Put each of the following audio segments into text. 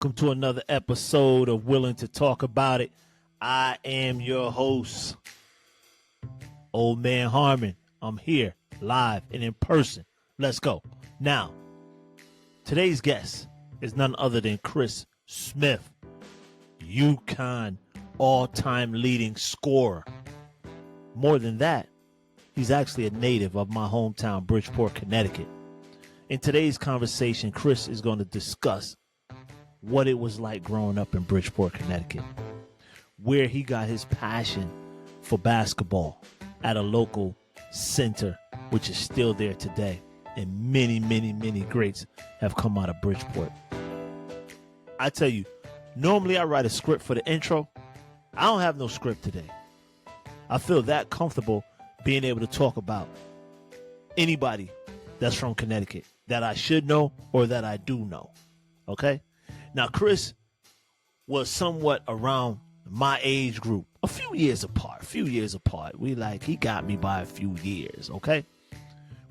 Welcome to another episode of Willing to Talk About It. I am your host, Old Man Harmon. I'm here live and in person. Let's go. Now, today's guest is none other than Chris Smith, UConn all-time leading scorer. More than that, he's actually a native of my hometown, Bridgeport, Connecticut. In today's conversation, Chris is going to discuss what it was like growing up in Bridgeport, Connecticut, where he got his passion for basketball at a local center, which is still there today. And many, many, many greats have come out of Bridgeport. I tell you, normally I write a script for the intro. I don't have no script today. I feel that comfortable being able to talk about anybody that's from Connecticut that I should know or that I do know. Okay? Now, Chris was somewhat around my age group, a few years apart. He got me by a few years, okay?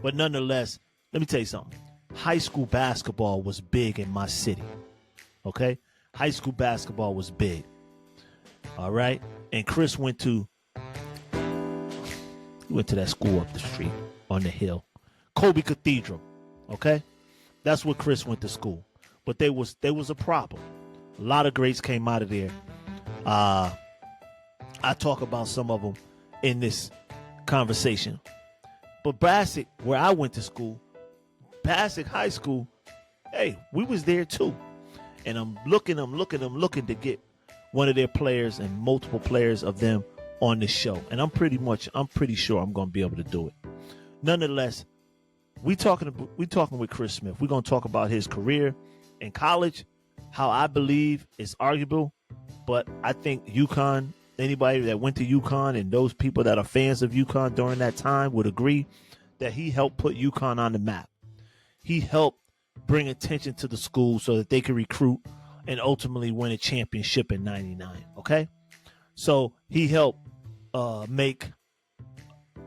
But nonetheless, let me tell you something. High school basketball was big in my city, okay? High school basketball was big, all right? And Chris went to that school up the street on the hill, Kobe Cathedral, okay? That's where Chris went to school. But there was a problem. A lot of greats came out of there. I talk about some of them in this conversation. But Bassick, where I went to school, Bassick High School, hey, we was there too. And I'm looking to get one of their players and multiple players of them on this show. And I'm pretty sure I'm going to be able to do it. Nonetheless, we talking with Chris Smith. We're going to talk about his career in college, how I believe is arguable, but I think UConn, anybody that went to UConn and those people that are fans of UConn during that time would agree that he helped put UConn on the map. He helped bring attention to the school so that they could recruit and ultimately win a championship in '99. Okay, so he helped make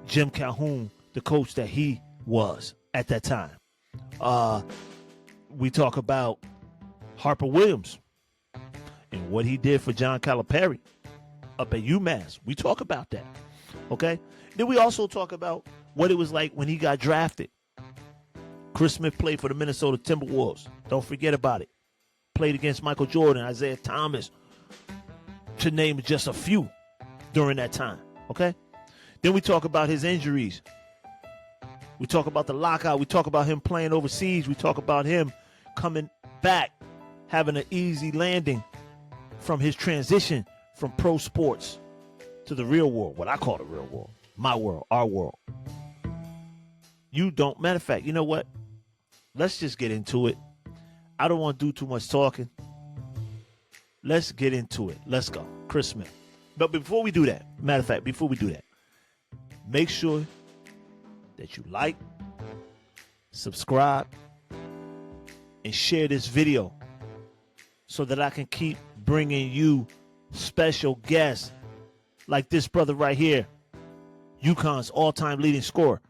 Jim Calhoun the coach that he was at that time. We talk about Harper Williams and what he did for John Calipari up at UMass. We talk about that, okay? Then we also talk about what it was like when he got drafted. Chris Smith played for the Minnesota Timberwolves. Don't forget about it. Played against Michael Jordan, Isaiah Thomas, to name just a few during that time, okay? Then we talk about his injuries. We talk about the lockout. We talk about him playing overseas. We talk about him coming back, having an easy landing from his transition from pro sports to the real world, what I call the real world, my world, our world. Matter of fact, you know what? Let's just get into it. I don't want to do too much talking. Let's get into it. Let's go. Chris Smith. But before we do that, make sure that you like, subscribe, and share this video so that I can keep bringing you special guests like this brother right here, UConn's all-time leading scorer.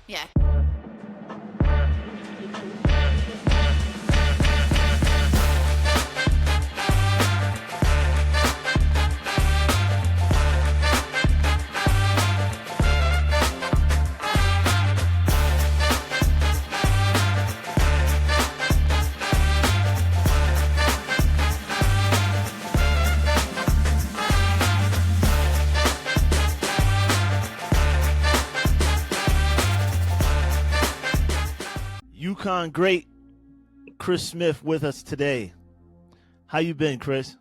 Yeah. UConn great Chris Smith with us today. How you been, Chris?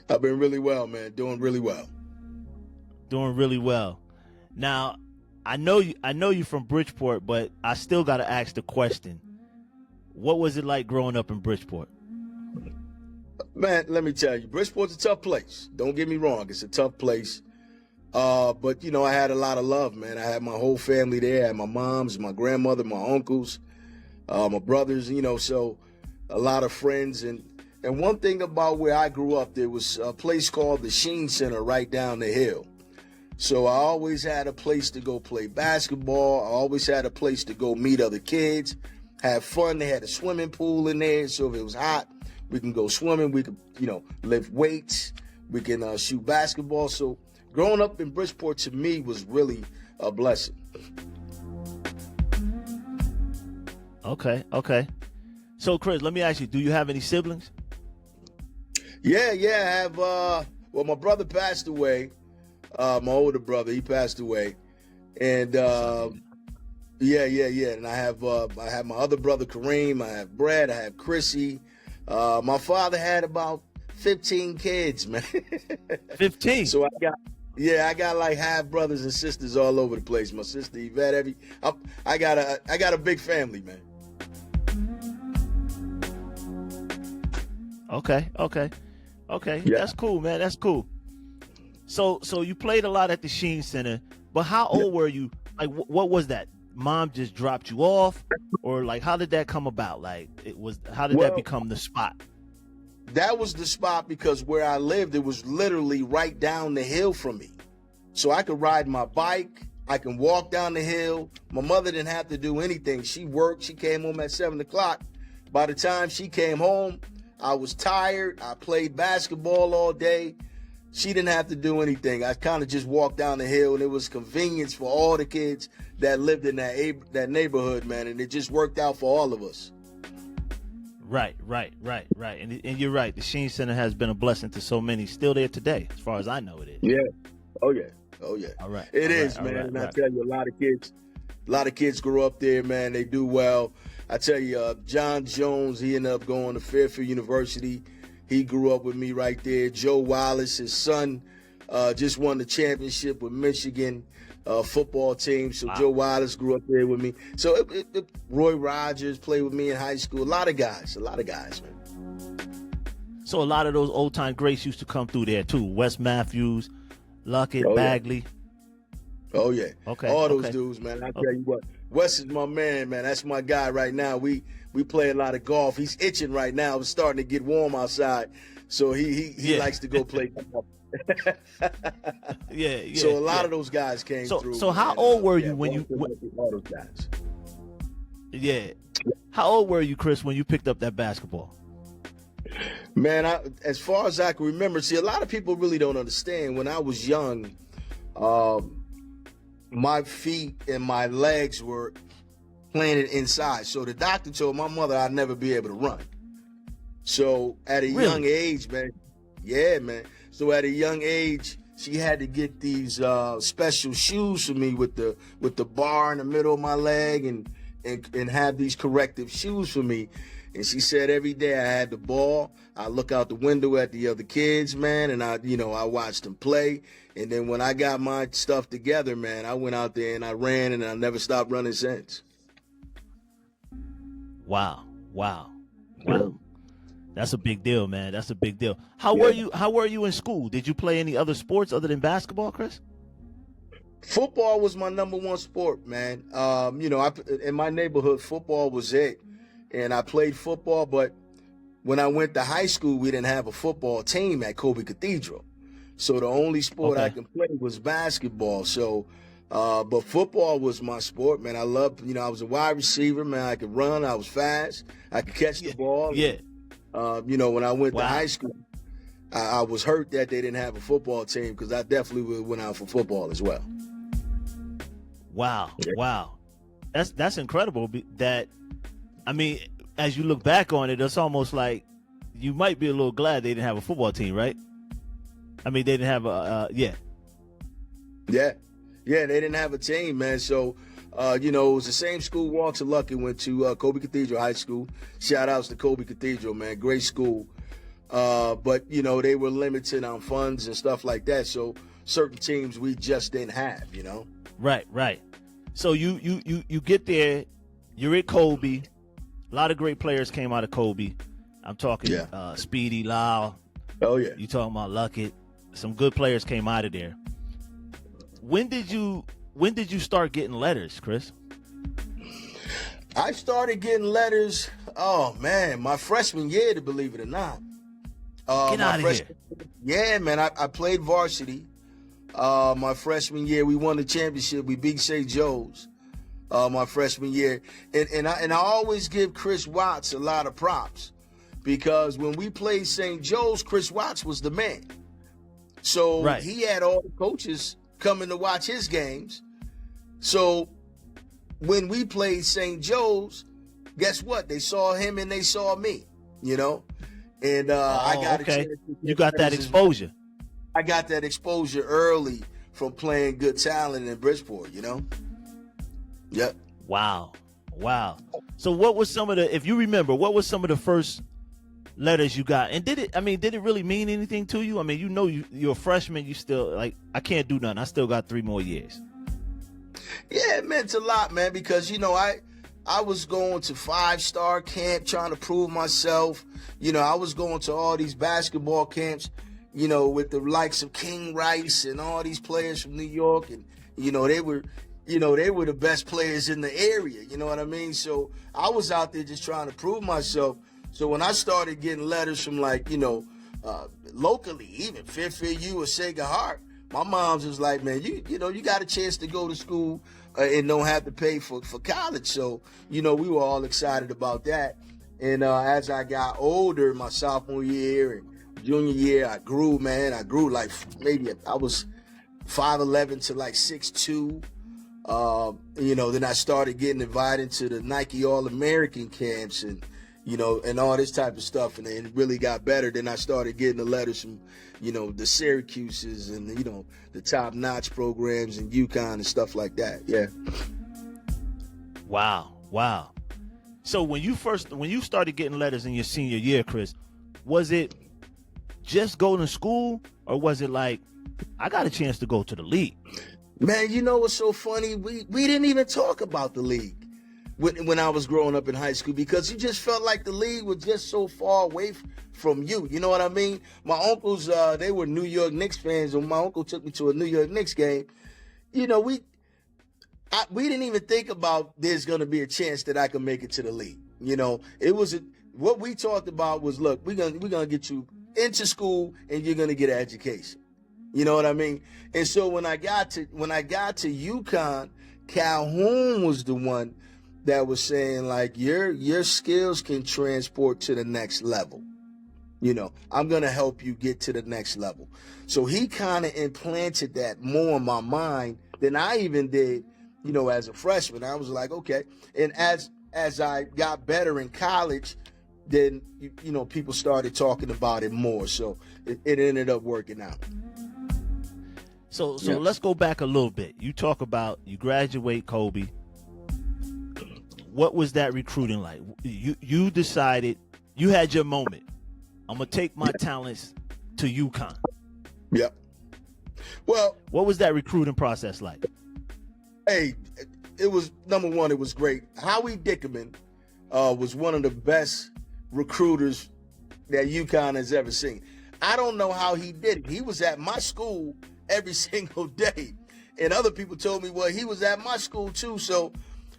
I've been really well, man. Doing really well. Doing really well. Now, I know you from Bridgeport, but I still got to ask the question. What was it like growing up in Bridgeport? Man, let me tell you, Bridgeport's a tough place. Don't get me wrong. It's a tough place. But, I had a lot of love, man. I had my whole family there. I had my moms, my grandmother, my uncles, my brothers, so a lot of friends. And one thing about where I grew up, there was a place called the Sheen Center right down the hill. So I always had a place to go play basketball. I always had a place to go meet other kids, have fun. They had a swimming pool in there, so if it was hot, we can go swimming. We could, lift weights. We can shoot basketball. So growing up in Bridgeport to me was really a blessing. Okay. So, Chris, let me ask you, do you have any siblings? Yeah, I have, my brother passed away. My older brother, he passed away. And, yeah. And I have my other brother, Kareem. I have Brad. I have Chrissy. My father had about 15 kids, man. 15? So I got like half brothers and sisters all over the place. My sister Yvette, I got a big family, man. Okay. Yeah. That's cool, man. That's cool. So you played a lot at the Sheen Center, but how old were you? Like, what was that? Mom just dropped you off, or like, how did that come about? Like, how did that become the spot? That was the spot because where I lived, it was literally right down the hill from me. So I could ride my bike. I can walk down the hill. My mother didn't have to do anything. She worked. She came home at 7 o'clock. By the time she came home, I was tired. I played basketball all day. She didn't have to do anything. I kind of just walked down the hill, and it was convenience for all the kids that lived in that neighborhood, man. And it just worked out for all of us. Right. And you're right. The Sheen Center has been a blessing to so many. Still there today, as far as I know it is. Yeah. Oh, yeah. All right. It is, man. And I tell you, a lot of kids grow up there, man. They do well. I tell you, John Jones, he ended up going to Fairfield University. He grew up with me right there. Joe Wallace, his son, just won the championship with Michigan football team. So wow. Joe Wallace grew up there with me. So Roy Rogers played with me in high school. A lot of guys, man. So a lot of those old-time greats used to come through there, too. Wes Matthews, Luckett, Bagley. Oh, yeah. Okay. All those dudes, man. I tell you what, Wes is my man. That's my guy right now. We play a lot of golf. He's itching right now. It's starting to get warm outside, so he likes to go play golf. yeah. So a lot of those guys came through. So how old were you when you? All those guys. Yeah. How old were you, Chris, when you picked up that basketball? Man, as far as I can remember, see, a lot of people really don't understand. When I was young, my feet and my legs were planted inside. So the doctor told my mother I'd never be able to run. So at a young age, man, yeah, man. So at a young age, she had to get these special shoes for me with the bar in the middle of my leg and have these corrective shoes for me. And she said every day I had the ball, I look out the window at the other kids, man, and I watched them play. And then when I got my stuff together, man, I went out there and I ran, and I never stopped running since. Wow. That's a big deal, man. That's a big deal. How were you in school? Did you play any other sports other than basketball, Chris? Football was my number one sport, man. In my neighborhood, football was it. And I played football, but when I went to high school, we didn't have a football team at Kobe Cathedral. So the only sport I could play was basketball. So, but football was my sport, man. I loved, I was a wide receiver, man. I could run. I was fast. I could catch the ball. Yeah. When I went to high school, I was hurt that they didn't have a football team because I definitely would have went out for football as well. Wow. That's incredible. As you look back on it, it's almost like you might be a little glad they didn't have a football team, right? They didn't have Yeah, they didn't have a team, man. So, it was the same school Walter Luckett went to, Kobe Cathedral High School. Shout outs to Kobe Cathedral, man. Great school. But, they were limited on funds and stuff like that. So certain teams we just didn't have, Right. So you get there, you're at Kobe. A lot of great players came out of Kobe. I'm talking Speedy, Lyle. Oh, yeah. You talking about Luckett. Some good players came out of there. When did you start getting letters, Chris? I started getting letters, my freshman year, to believe it or not. Get out of here. Yeah, man. I played varsity. My freshman year, we won the championship. We beat St. Joe's my freshman year. And I always give Chris Watts a lot of props because when we played St. Joe's, Chris Watts was the man. So Right. he had all the coaches coming to watch his games. So when we played St. Joe's, guess what? They saw him and they saw me, you know? And I got a chance to you got that exposure. I got that exposure early from playing good talent in Bridgeport, you know? Yep. Wow. So what was some of the, if you remember, what was some of the first letters you got? And did it really mean anything to you? I mean, you're a freshman, you still, like, I can't do nothing. I still got 3 more years. Yeah, it meant a lot, man, because, you know, I was going to 5-star camp trying to prove myself. You know, I was going to all these basketball camps, you know, with the likes of King Rice and all these players from New York. And, you know, they were the best players in the area. You know what I mean? So I was out there just trying to prove myself. So when I started getting letters from, like, you know, locally, even Fairfield U or Sacred Heart, my mom's was like, man, you know, you got a chance to go to school and don't have to pay for college. So, you know, we were all excited about that. And as I got older, my sophomore year and junior year, I grew, man. I grew like maybe I was 5'11" to like 6'2". You know, then I started getting invited to the Nike All-American camps and, you know, and all this type of stuff. And it really got better. Then I started getting the letters from, you know, the Syracuses and, you know, the top-notch programs in UConn and stuff like that. Yeah. Wow. So when you started getting letters in your senior year, Chris, was it just going to school or was it like, I got a chance to go to the league? Man, you know what's so funny? We didn't even talk about the league when I was growing up in high school because you just felt like the league was just so far away from you. You know what I mean? My uncles, they were New York Knicks fans, and my uncle took me to a New York Knicks game. You know, we didn't even think about there's going to be a chance that I could make it to the league. You know, what we talked about was, look, we're gonna get you into school and you're gonna get an education. You know what I mean? And so when I got to UConn, Calhoun was the one that was saying, like, your skills can transport to the next level. You know, I'm going to help you get to the next level. So he kind of implanted that more in my mind than I even did, you know, as a freshman. I was like, okay. And as I got better in college, then, you know, people started talking about it more. So it ended up working out. So let's go back a little bit. You talk about you graduate Kobe. What was that recruiting like? You decided, you had your moment. I'm going to take my talents to UConn. Yep. Well, what was that recruiting process like? Hey, it was, number one, it was great. Howie Dickerman was one of the best recruiters that UConn has ever seen. I don't know how he did it. He was at my school every single day. And other people told me, well, he was at my school too. So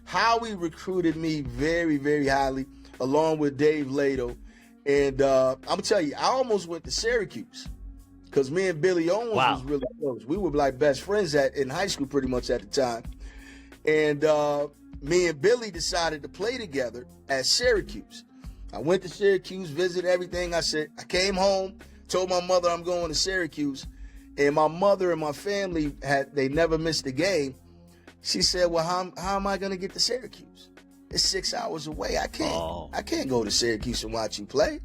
Howie recruited me very, very highly, along with Dave Lato. And I'm going to tell you, I almost went to Syracuse because me and Billy Owens was really close. We were like best friends in high school pretty much at the time. And me and Billy decided to play together at Syracuse. I went to Syracuse, visited everything. I came home, told my mother I'm going to Syracuse. And my mother and my family they never missed a game. She said, well, how am I going to get to Syracuse? It's 6 hours away. I can't go to Syracuse and watch you play.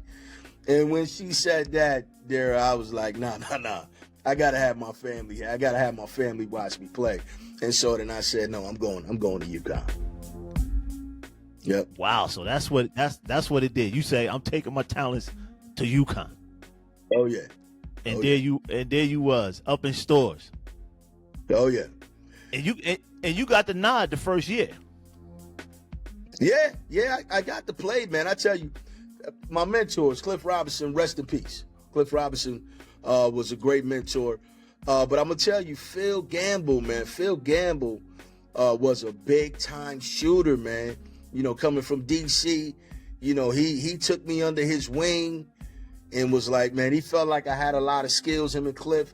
And when she said that, there, I was like, nah. I got to have my family here. I got to have my family watch me play. And so then I said, no, I'm going to UConn. Yep. Wow. So that's what it did. You say, I'm taking my talents to UConn. Oh yeah. And there you was up in stores. Oh yeah. And you got the nod the first year. Yeah, I got to play, man. I tell you, my mentors, Cliff Robinson, rest in peace. Cliff Robinson was a great mentor. But I'm going to tell you, Phil Gamble, man. Phil Gamble was a big-time shooter, man. You know, coming from D.C., you know, he took me under his wing and was like, man, he felt like I had a lot of skills, him and Cliff.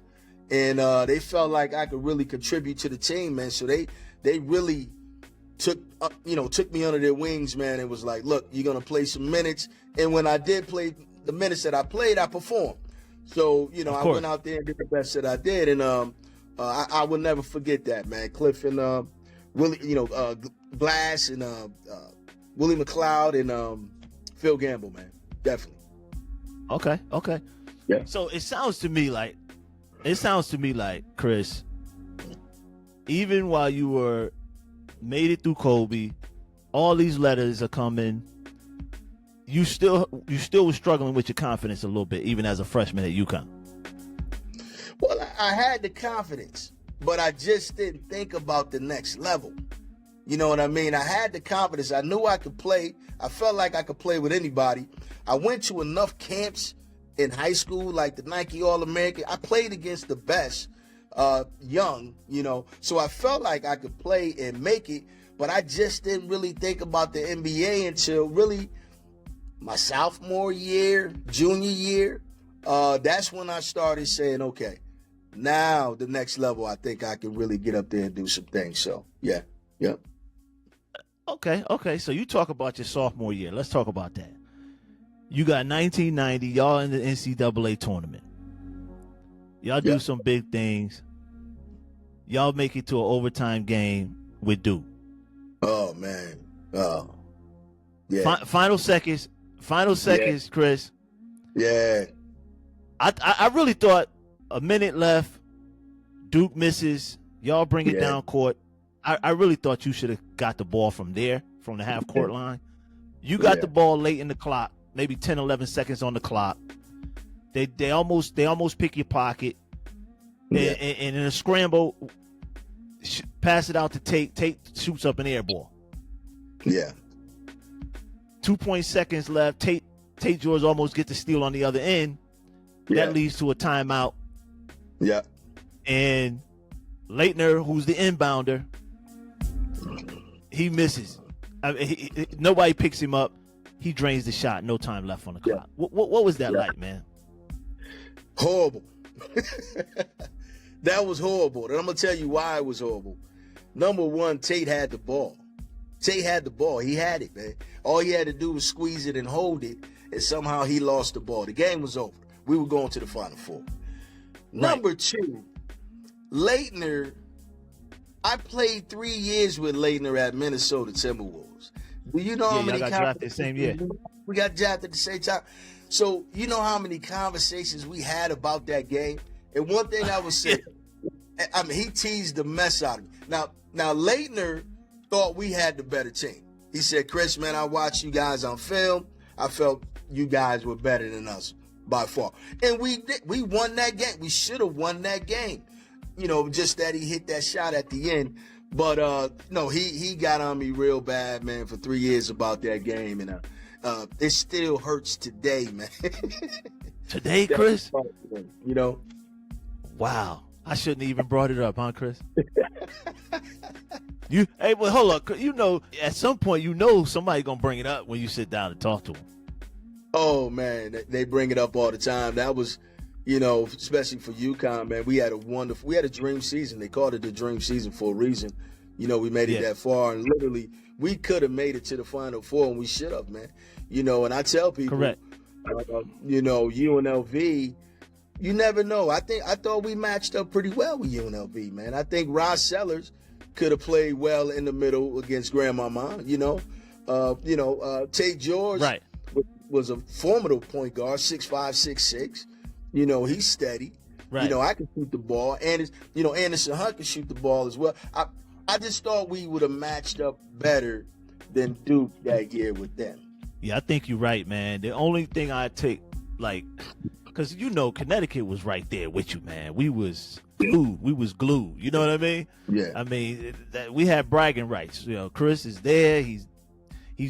and they felt like I could really contribute to the team, man. So they really took me under their wings, man, and was like, look, you're gonna play some minutes. And when I did play the minutes that I played, I performed. So I went out there and did the best that I did, and I will never forget that, man. Cliff and Willie, Glass and Willie McLeod and Phil Gamble, man, definitely. Okay. Yeah. So it sounds to me like, Chris, even while you made it through Kobe, all these letters are coming. You still were struggling with your confidence a little bit, even as a freshman at UConn. Well, I had the confidence, but I just didn't think about the next level. You know what I mean? I had the confidence. I knew I could play. I felt like I could play with anybody. I went to enough camps in high school, like the Nike All-American. I played against the best young, so I felt like I could play and make it, but I just didn't really think about the NBA until really my sophomore year, junior year. That's when I started saying, okay, now the next level, I think I can really get up there and do some things. So, yeah. Okay. So you talk about your sophomore year. Let's talk about that. You got 1990, y'all in the NCAA tournament. Y'all do some big things. Y'all make it to an overtime game with Duke. Oh, man. Oh, yeah. Final seconds, Chris. Yeah. I really thought a minute left, Duke misses, y'all bring it down court. I really thought you should have got the ball from there, from the half court line. You got the ball late in the clock, maybe 10, 11 seconds on the clock. They almost pick your pocket, and in a scramble, pass it out to Tate. Tate shoots up an air ball. Yeah. 2 seconds left. Tate George almost get the steal on the other end. That leads to a timeout. Yeah. And Leitner, who's the inbounder, he misses. Nobody picks him up. He drains the shot. No time left on the clock. What was that like, man? Horrible. That was horrible. And I'm going to tell you why it was horrible. Number one, Tate had the ball. He had it, man. All he had to do was squeeze it and hold it, and somehow he lost the ball. The game was over. We were going to the Final Four. Right. Number two, Leitner, I played 3 years with Leitner at Minnesota Timberwolves. Do you know how many got drafted the same year? We got drafted at the same time. So you know how many conversations we had about that game? And one thing I would say, he teased the mess out of me. Now Leitner thought we had the better team. He said, Chris, man, I watched you guys on film. I felt you guys were better than us by far. And we did. We won that game. We should have won that game. Just that he hit that shot at the end. But, no, he got on me real bad, man, for 3 years about that game. And it still hurts today, man. Today, Chris? You Wow. I shouldn't have even brought it up, huh, Chris? Hey, well, hold up. At some point, somebody going to bring it up when you sit down and talk to them. Oh, man, they bring it up all the time. That was, especially for UConn, man, we had a dream season. They called it the dream season for a reason. We made it that far, and literally we could have made it to the Final Four, and we should have, man. And I tell people, correct. UNLV, you never know. I thought we matched up pretty well with UNLV, man. I think Ross Sellers could have played well in the middle against Grandmama, Tate George was a formidable point guard, 6'5", 6'6". He's steady. Right. I can shoot the ball. And Anderson Hunt can shoot the ball as well. I just thought we would have matched up better than Duke that year with them. Yeah, I think you're right, man. The only thing I take, because Connecticut was right there with you, man. We was glued. You know what I mean? Yeah. I mean, we had bragging rights. Chris is there. He's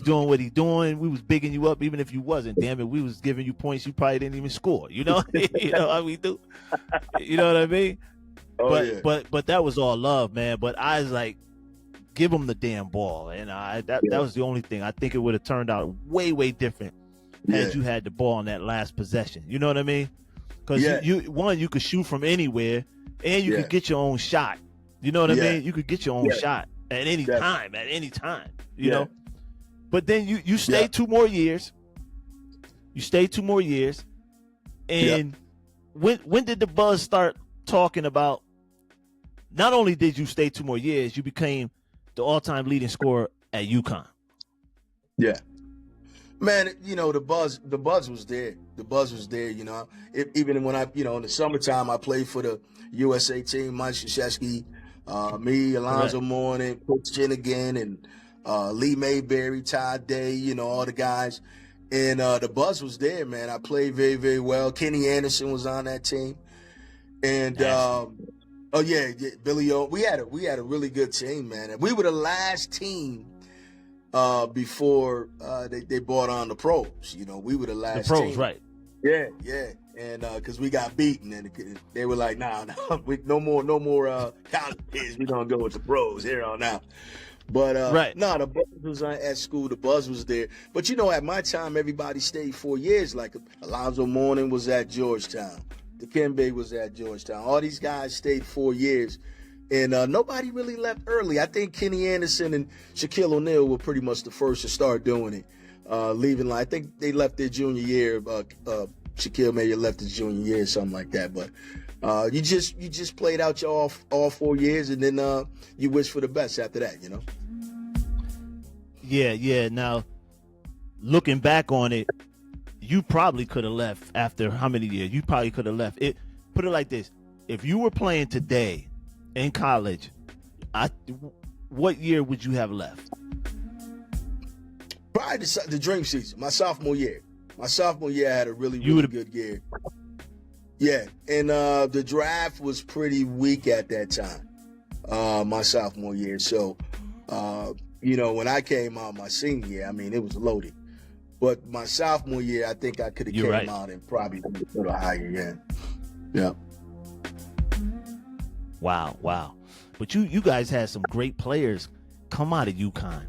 doing what he's doing. We was bigging you up, even if you wasn't. Damn it, we was giving you points you probably didn't even score. You know how we do. You know what I mean? But that was all love, man. But I was like, give him the damn ball, and that was the only thing. I think it would have turned out way, way different had you had the ball on that last possession. You know what I mean? Because you could shoot from anywhere, and you Yeah. could get your own shot. You know what I Yeah. mean? You could get your own Yeah. shot at any Definitely. time. You Yeah. know. But then you stay Yeah. 2 more years. You stay 2 more years, and when did the buzz start talking about? Not only did you stay 2 more years, you became the all-time leading scorer at UConn. Yeah. Man, you know, the buzz was there. The buzz was there, you know. Even when in the summertime, I played for the USA team, Mike Krzyzewski, me, Alonzo Correct. Mourning, Coach Finnegan, and Lee Mayberry, Todd Day, you know, all the guys. And the buzz was there, man. I played very, very well. Kenny Anderson was on that team. And Billy O. We had a really good team, man. And we were the last team before they brought on the pros. You know, we were the last The pros, team. right? Yeah. And because we got beaten, and they were like, "Nah, no more college kids. We're gonna go with the pros here on out." But Right. no, the buzz was at school. The buzz was there. But you know, at my time, everybody stayed 4 years. Like Alonzo Mourning was at Georgetown. Dikembe was at Georgetown. All these guys stayed 4 years. And nobody really left early. I think Kenny Anderson and Shaquille O'Neal were pretty much the first to start doing it, leaving. I think they left their junior year. Shaquille maybe left his junior year, something like that. But you just played out your all 4 years, and then you wish for the best after that. You know. Yeah. Now, looking back on it, you probably could have left after how many years? You probably could have left. Put it like this: if you were playing today in college, what year would you have left? Probably the dream season, my sophomore year. My sophomore year, I had a really good year. Yeah, and the draft was pretty weak at that time, my sophomore year. So, when I came out my senior year, I mean, it was loaded. But my sophomore year, I think I could have came out and probably a little higher. Yeah. Wow. But you guys had some great players come out of UConn.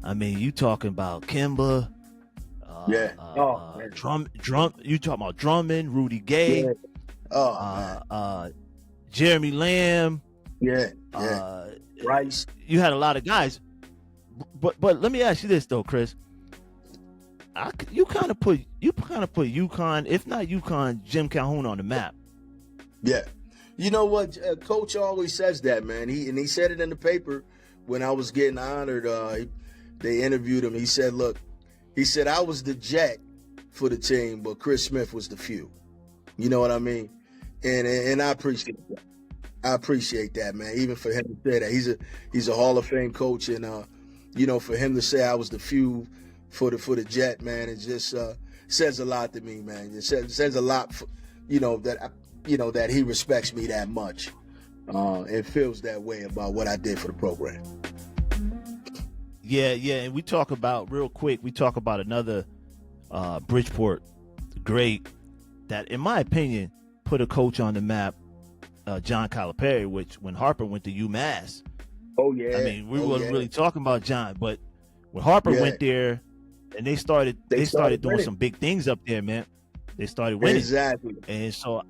I mean, you talking about Kimba. You talking about Drummond, Rudy Gay. Jeremy Lamb. Rice. You had a lot of guys. But let me ask you this though, Chris. You kind of put UConn, if not UConn, Jim Calhoun on the map. Yeah. You know what? Coach always says that, man. He said it in the paper when I was getting honored. They interviewed him. He said, "Look, I was the jet for the team, but Chris Smith was the fuel." You know what I mean? And I appreciate that. I appreciate that, man. Even for him to say that, he's a Hall of Fame coach, and for him to say I was the fuel for the jet, man, it just says a lot to me, man. It says a lot, for, that he respects me that much, and feels that way about what I did for the program. Yeah, and we talk about another Bridgeport great that, in my opinion, put a coach on the map, John Calipari, which when Harper went to UMass. Oh yeah. I mean, we wasn't really talking about John, but when Harper went there, and they started doing winning. some big things up there, man. They started winning. Exactly. And so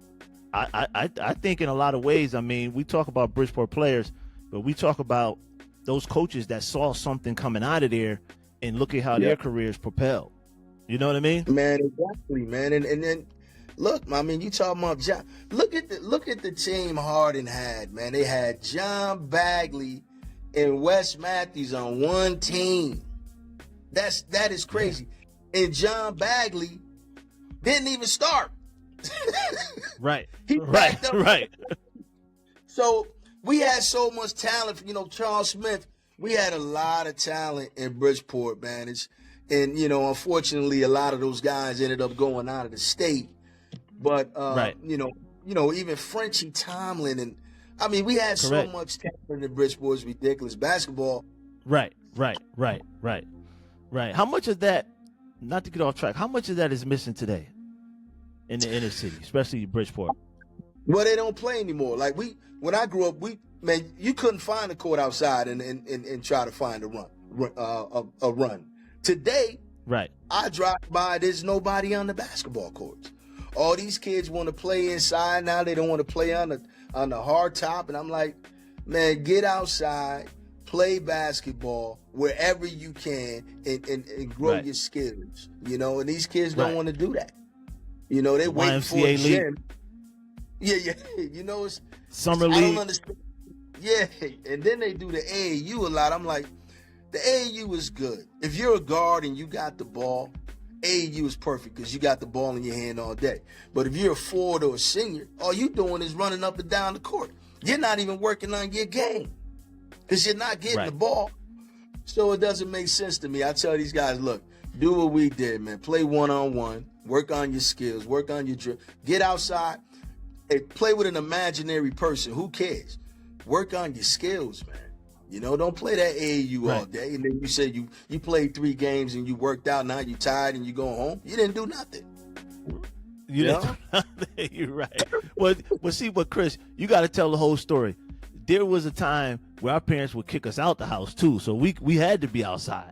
I think in a lot of ways, I mean, we talk about Bridgeport players, but we talk about those coaches that saw something coming out of there, and look at how their careers propelled. You know what I mean? Man, exactly, man. And then look, I mean, you talking about John. Look at the team Hardin had, man. They had John Bagley and Wes Matthews on one team. That is crazy. Yeah. And John Bagley didn't even start. Right. He backed up. Right. So we had so much talent. Charles Smith, we had a lot of talent in Bridgeport, man. Unfortunately, a lot of those guys ended up going out of the state. But, even Frenchie Tomlin, and I mean, we had so much talent in Bridgeport. It's ridiculous. Basketball. Right. How much of that, not to get off track, how much of that is missing today in the inner city, especially Bridgeport? Well, they don't play anymore. Like when I grew up, you couldn't find a court outside and try to find a run. Today, right? I drive by, there's nobody on the basketball courts. All these kids want to play inside now. They don't want to play on on the hard top, and I'm like, man, get outside, play basketball wherever you can, and grow Right. your skills. You know, and these kids Right. don't want to do that. You know, they The waiting for a YMCA league. gym. Yeah. You know, Summer I don't league. understand. Yeah, and then they do the AAU a lot. I'm like, the AAU is good. If you're a guard and you got the ball, AAU is perfect because you got the ball in your hand all day. But if you're a forward or a senior, all you doing is running up and down the court. You're not even working on your game because you're not getting the ball. So it doesn't make sense to me. I tell these guys, look, do what we did, man. Play one-on-one. Work on your skills. Work on your drill. Get outside. Hey, play with an imaginary person. Who cares? Work on your skills, man. You know, don't play that AAU all day. And then you say you played 3 games and you worked out. Now you're tired and you going home. You didn't do nothing. You didn't do nothing. You're right. Well, see, but Chris, you got to tell the whole story. There was a time where our parents would kick us out the house too, so we had to be outside.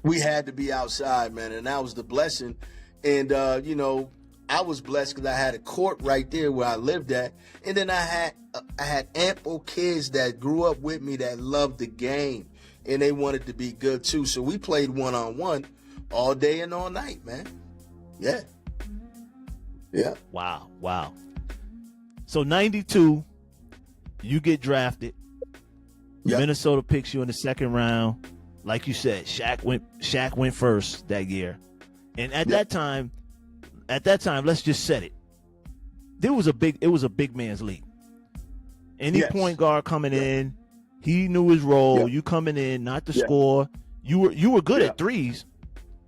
We had to be outside, man, and that was the blessing. And you know, I was blessed because I had a court right there where I lived at, and then I had ample kids that grew up with me that loved the game, and they wanted to be good too. So we played one-on-one all day and all night, man. Yeah. Wow. So 92, you get drafted. Yep. Minnesota picks you in the second round. Like you said, Shaq went first that year. And at that time, let's just set it. It was a big man's league. Any point guard coming in, he knew his role. You coming in, not to score. You were good at threes.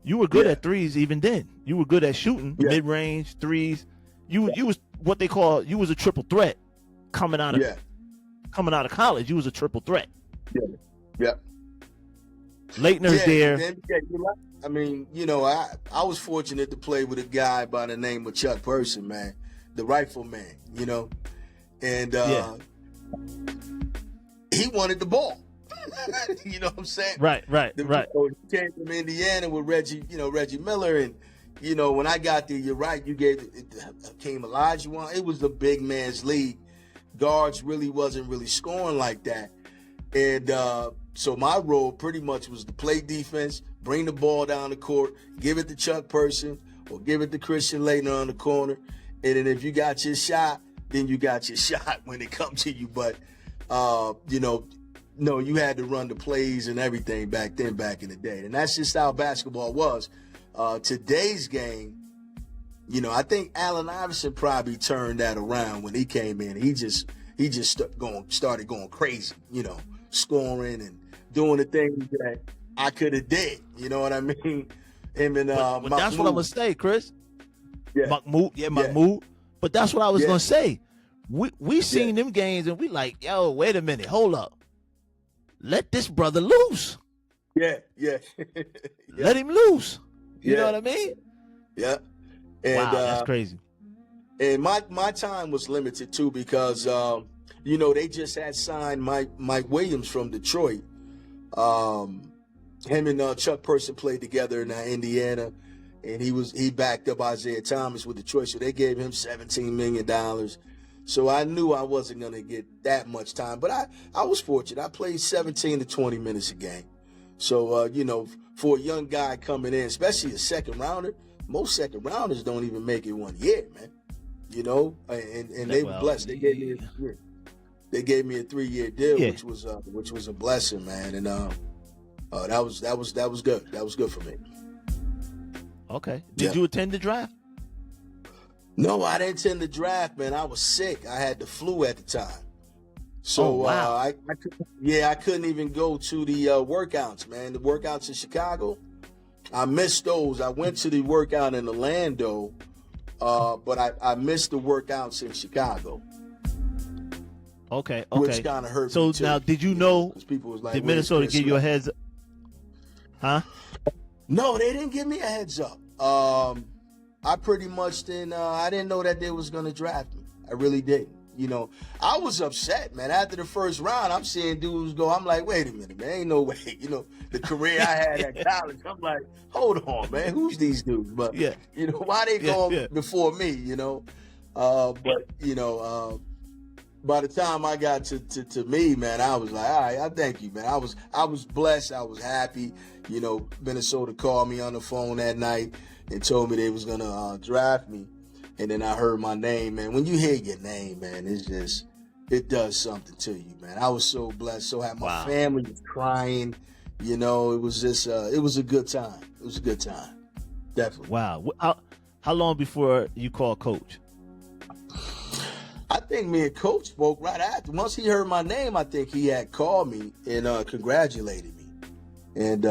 You were good at threes even then. You were good at shooting mid-range threes. You was what they call, you was a triple threat coming out of college. You was a triple threat. Yeah. Leitner's there. I mean, you know, I was fortunate to play with a guy by the name of Chuck Person, man, the rifle man, you know, and he wanted the ball. You know what I'm saying? Right. He came from Indiana with Reggie Miller, and you know, when I got there, you're right. You gave it came Elijah one. It was a big man's league. Guards wasn't really scoring like that, and so my role pretty much was to play defense, bring the ball down the court, give it to Chuck Person or give it to Christian Leitner on the corner, and then if you got your shot, then you got your shot when it comes to you. But you know. No, you had to run the plays and everything back in the day. And that's just how basketball was. Today's game, you know, I think Allen Iverson probably turned that around when he came in. He just started going crazy, you know, scoring and doing the things that I could have did. You know what I mean? Him and but that's what I'm gonna say, Chris. Yeah. Mahmoud. But that's what I was gonna say. We seen them games and we like, yo, wait a minute, hold up. Let this brother loose. Yeah. Let him loose. You know what I mean? Yeah. And, wow, that's crazy. And my time was limited too because you know, they just had signed Mike Williams from Detroit. Him and Chuck Person played together in Indiana, and he backed up Isaiah Thomas with Detroit, so they gave him $17 million. So I knew I wasn't going to get that much time, but I was fortunate. I played 17 to 20 minutes a game. So, you know, for a young guy coming in, especially a second rounder, most second rounders don't even make it 1 year, man. You know, and they were blessed. They gave me a 3-year deal, which was a blessing, man. And that was good. That was good for me. Okay. Did you attend the draft? No, I didn't attend the draft, man. I was sick. I had the flu at the time. So wow. I couldn't even go to the workouts, man. The workouts in Chicago, I missed those. I went to the workout in Orlando, but I missed the workouts in Chicago. Okay. Which kind of hurt so me too. Now, did you know, people was like, did Minnesota give you a heads up? Huh? No, they didn't give me a heads up. I pretty much I didn't know that they was going to draft me. I really didn't. You know, I was upset, man. After the first round, I'm seeing dudes go, I'm like, wait a minute, man, ain't no way. You know, the career I had at college, I'm like, hold on, man, who's these dudes? But, you know, why they going before me, you know? But, you know, by the time I got to me, man, I was like, all right, I thank you, man. I was blessed. I was happy. You know, Minnesota called me on the phone that night and told me they was gonna draft me. And then I heard my name, man. When you hear your name, man, it does something to you, man. I was so blessed. So happy. My family was crying. You know, it was just, it was a good time. It was a good time. Definitely. Wow. How long before you called Coach? I think me and Coach spoke right after. Once he heard my name, I think he had called me and congratulated me. And,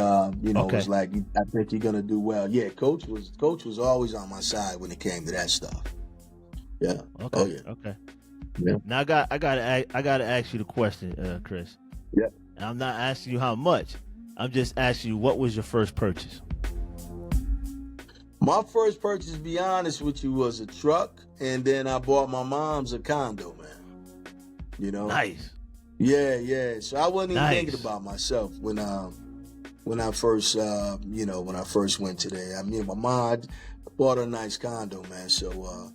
you know, was like, I think you're going to do well. Yeah, Coach was always on my side when it came to that stuff. Yeah. Okay. Oh, yeah. Okay. Yeah. Now I gotta ask you the question, Chris. Yeah. And I'm not asking you how much. I'm just asking you, what was your first purchase? My first purchase, to be honest with you, was a truck, and then I bought my mom's a condo, man. You know? Nice. Yeah. So I wasn't even thinking about myself when I first, when I first went to there. I mean, my mom bought a nice condo, man. So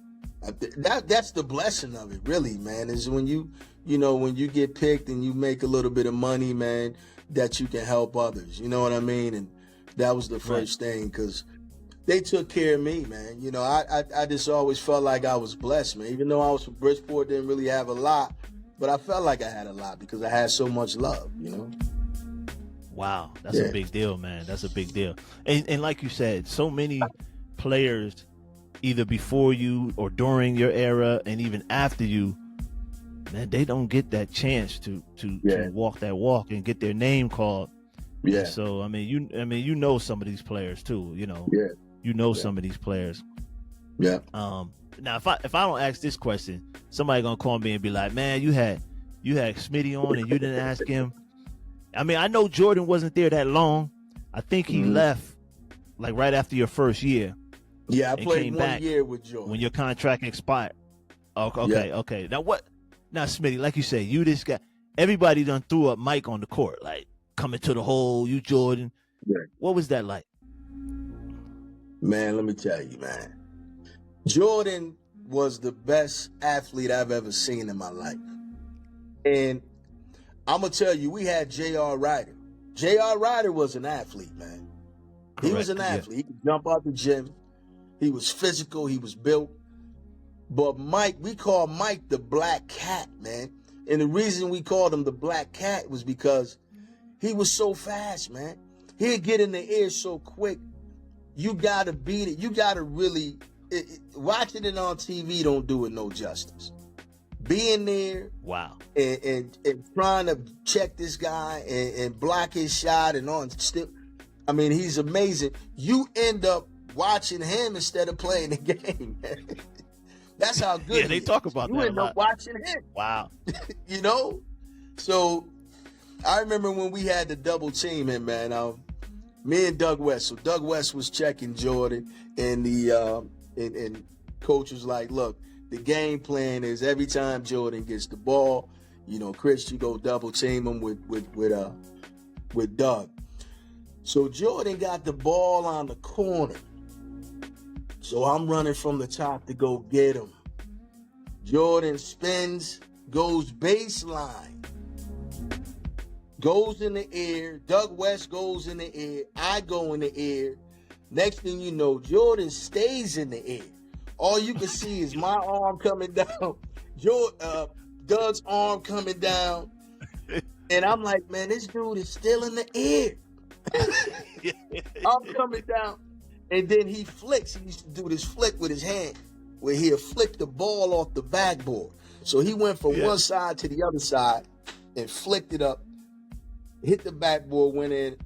that's the blessing of it, really, man. Is when when you get picked and you make a little bit of money, man, that you can help others. You know what I mean? And that was the first thing, because they took care of me, man. You know, I just always felt like I was blessed, man. Even though I was from Bridgeport, didn't really have a lot, but I felt like I had a lot because I had so much love, you know? Wow, that's a big deal, man. That's a big deal. And like you said, so many players, either before you or during your era and even after you, man, they don't get that chance to walk that walk and get their name called. Yeah. So I mean, you know some of these players too. You know. Yeah. You know some of these players. Yeah. Now, if I don't ask this question, somebody gonna call me and be like, "Man, you had Smitty on and you didn't ask him." I mean, I know Jordan wasn't there that long. I think he left like right after your first year. Yeah, I played 1 year with Jordan when your contract expired. Okay. Now, Smitty, like you said, you this guy. Everybody done threw up Mike on the court, like coming to the hole. You Jordan. Yeah. What was that like? Man, let me tell you, man. Jordan was the best athlete I've ever seen in my life. And I'm going to tell you, we had J.R. Ryder. J.R. Ryder was an athlete, man. Correct. He was an athlete. Yeah. He could jump out the gym. He was physical. He was built. But Mike, we called Mike the Black Cat, man. And the reason we called him the Black Cat was because he was so fast, man. He'd get in the air so quick. You got to beat it. You got to really, watching it on TV don't do it no justice. Being there, wow, and trying to check this guy and block his shot and on still, I mean, he's amazing. You end up watching him instead of playing the game, man. That's how good. Yeah, they talk about that. You end up watching him. Wow. You know, so I remember when we had the double team him, man. Me and Doug West. So Doug West was checking Jordan, and and coach was like, "Look, the game plan is every time Jordan gets the ball, you know, Chris, you go double team him with Doug." So Jordan got the ball on the corner. So I'm running from the top to go get him. Jordan spins, goes baseline, goes in the air. Doug West goes in the air. I go in the air. Next thing you know, Jordan stays in the air. All you can see is my arm coming down, Doug's arm coming down. And I'm like, man, this dude is still in the air. I'm coming down. And then he flicks. He used to do this flick with his hand where he'll flick the ball off the backboard. So he went from one side to the other side and flicked it up, hit the backboard, went in.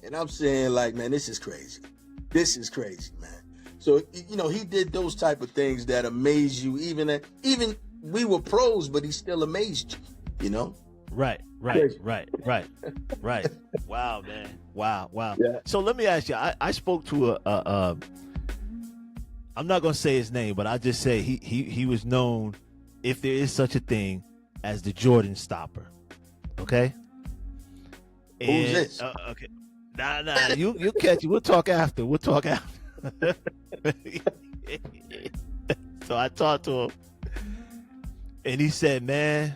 And I'm saying, like, man, this is crazy. This is crazy, man. So, you know, he did those type of things that amaze you. Even we were pros, but he still amazed you, you know? Right. Wow, man. Wow. Yeah. So let me ask you, I spoke to I'm not going to say his name, but I'll just say he was known, if there is such a thing, as the Jordan stopper. Okay? Who's this? Okay. Nah, you'll catch it. We'll talk after. So I talked to him, And he said, man,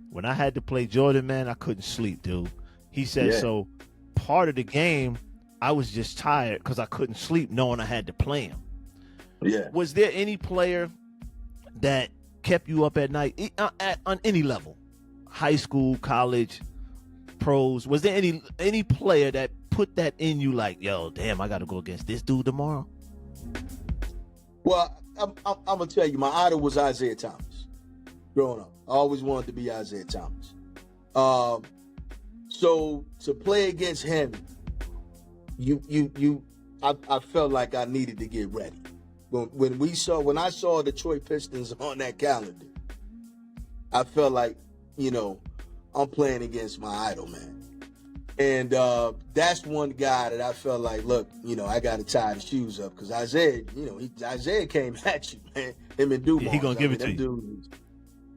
when I had to play Jordan, man, I couldn't sleep, dude. He said, Yeah. so part of the game, I was just tired because I couldn't sleep knowing I had to play him. Yeah. Was there any player that kept you up at night on any level? High school, college, pros? Was there any player that put that in you like, yo, damn, I got to go against this dude tomorrow? Well, I'm going to tell you, my idol was Isaiah Thomas growing up. I always wanted to be Isaiah Thomas. So to play against him, I felt like I needed to get ready. When I saw the Detroit Pistons on that calendar, I felt like, I'm playing against my idol, man. And that's one guy that I felt like, look, I got to tie the shoes up because Isaiah, Isaiah came at you, man. Him and Dumars. Yeah, he gonna give it to you. Dudes,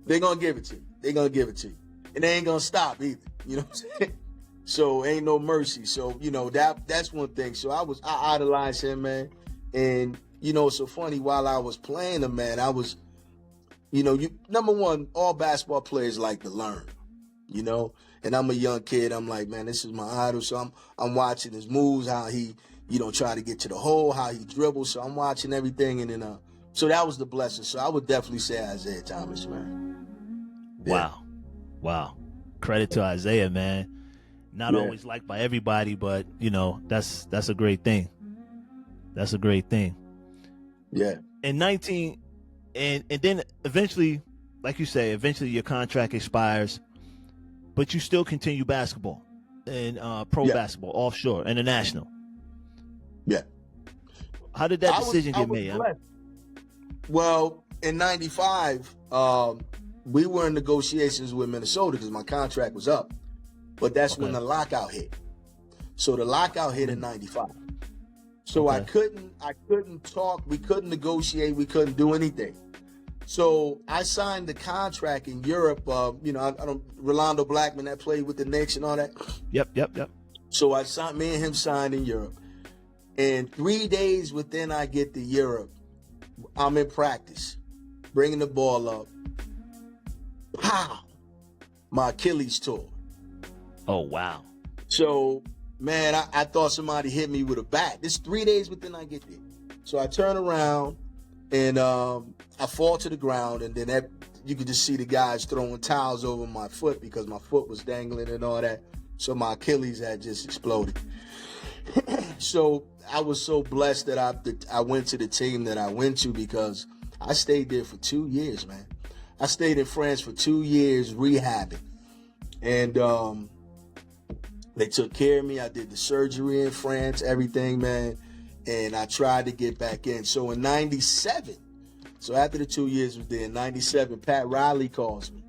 they're gonna give it to you. They're gonna give it to you, and they ain't gonna stop either. You know what I'm saying? So ain't no mercy. So that's one thing. So I idolized him, man. And it's so funny. While I was playing him, man, I was, number one, all basketball players like to learn, And I'm a young kid. I'm like, man, this is my idol. So I'm watching his moves, how he, try to get to the hole, how he dribbles. So I'm watching everything, and then so that was the blessing. So I would definitely say Isaiah Thomas, man. Yeah. Wow. Credit to Isaiah, man. Not always liked by everybody, but that's a great thing. That's a great thing. Yeah. And then eventually, like you say, your contract expires, but you still continue basketball and pro basketball, offshore, international. Yeah. How did that decision get made? Well, in '95, we were in negotiations with Minnesota because my contract was up. But that's when the lockout hit. So the lockout hit in '95. So I couldn't talk. We couldn't negotiate. We couldn't do anything. So I signed the contract in Europe. Rolando Blackman that played with the Knicks and all that. Yep. So me and him signed in Europe. And 3 days within I get to Europe, I'm in practice, bringing the ball up. Pow! My Achilles tore. Oh, wow. So, man, I thought somebody hit me with a bat. This 3 days within I get there. So I turn around and I fall to the ground, and then you could just see the guys throwing towels over my foot because my foot was dangling and all that. So my Achilles had just exploded. So I was so blessed that I went to the team that I went to because I stayed there for 2 years, man. I stayed in France for 2 years rehabbing. And they took care of me. I did the surgery in France, everything, man. And I tried to get back in. So in '97, so after the 2 years was there, in '97, Pat Riley calls me.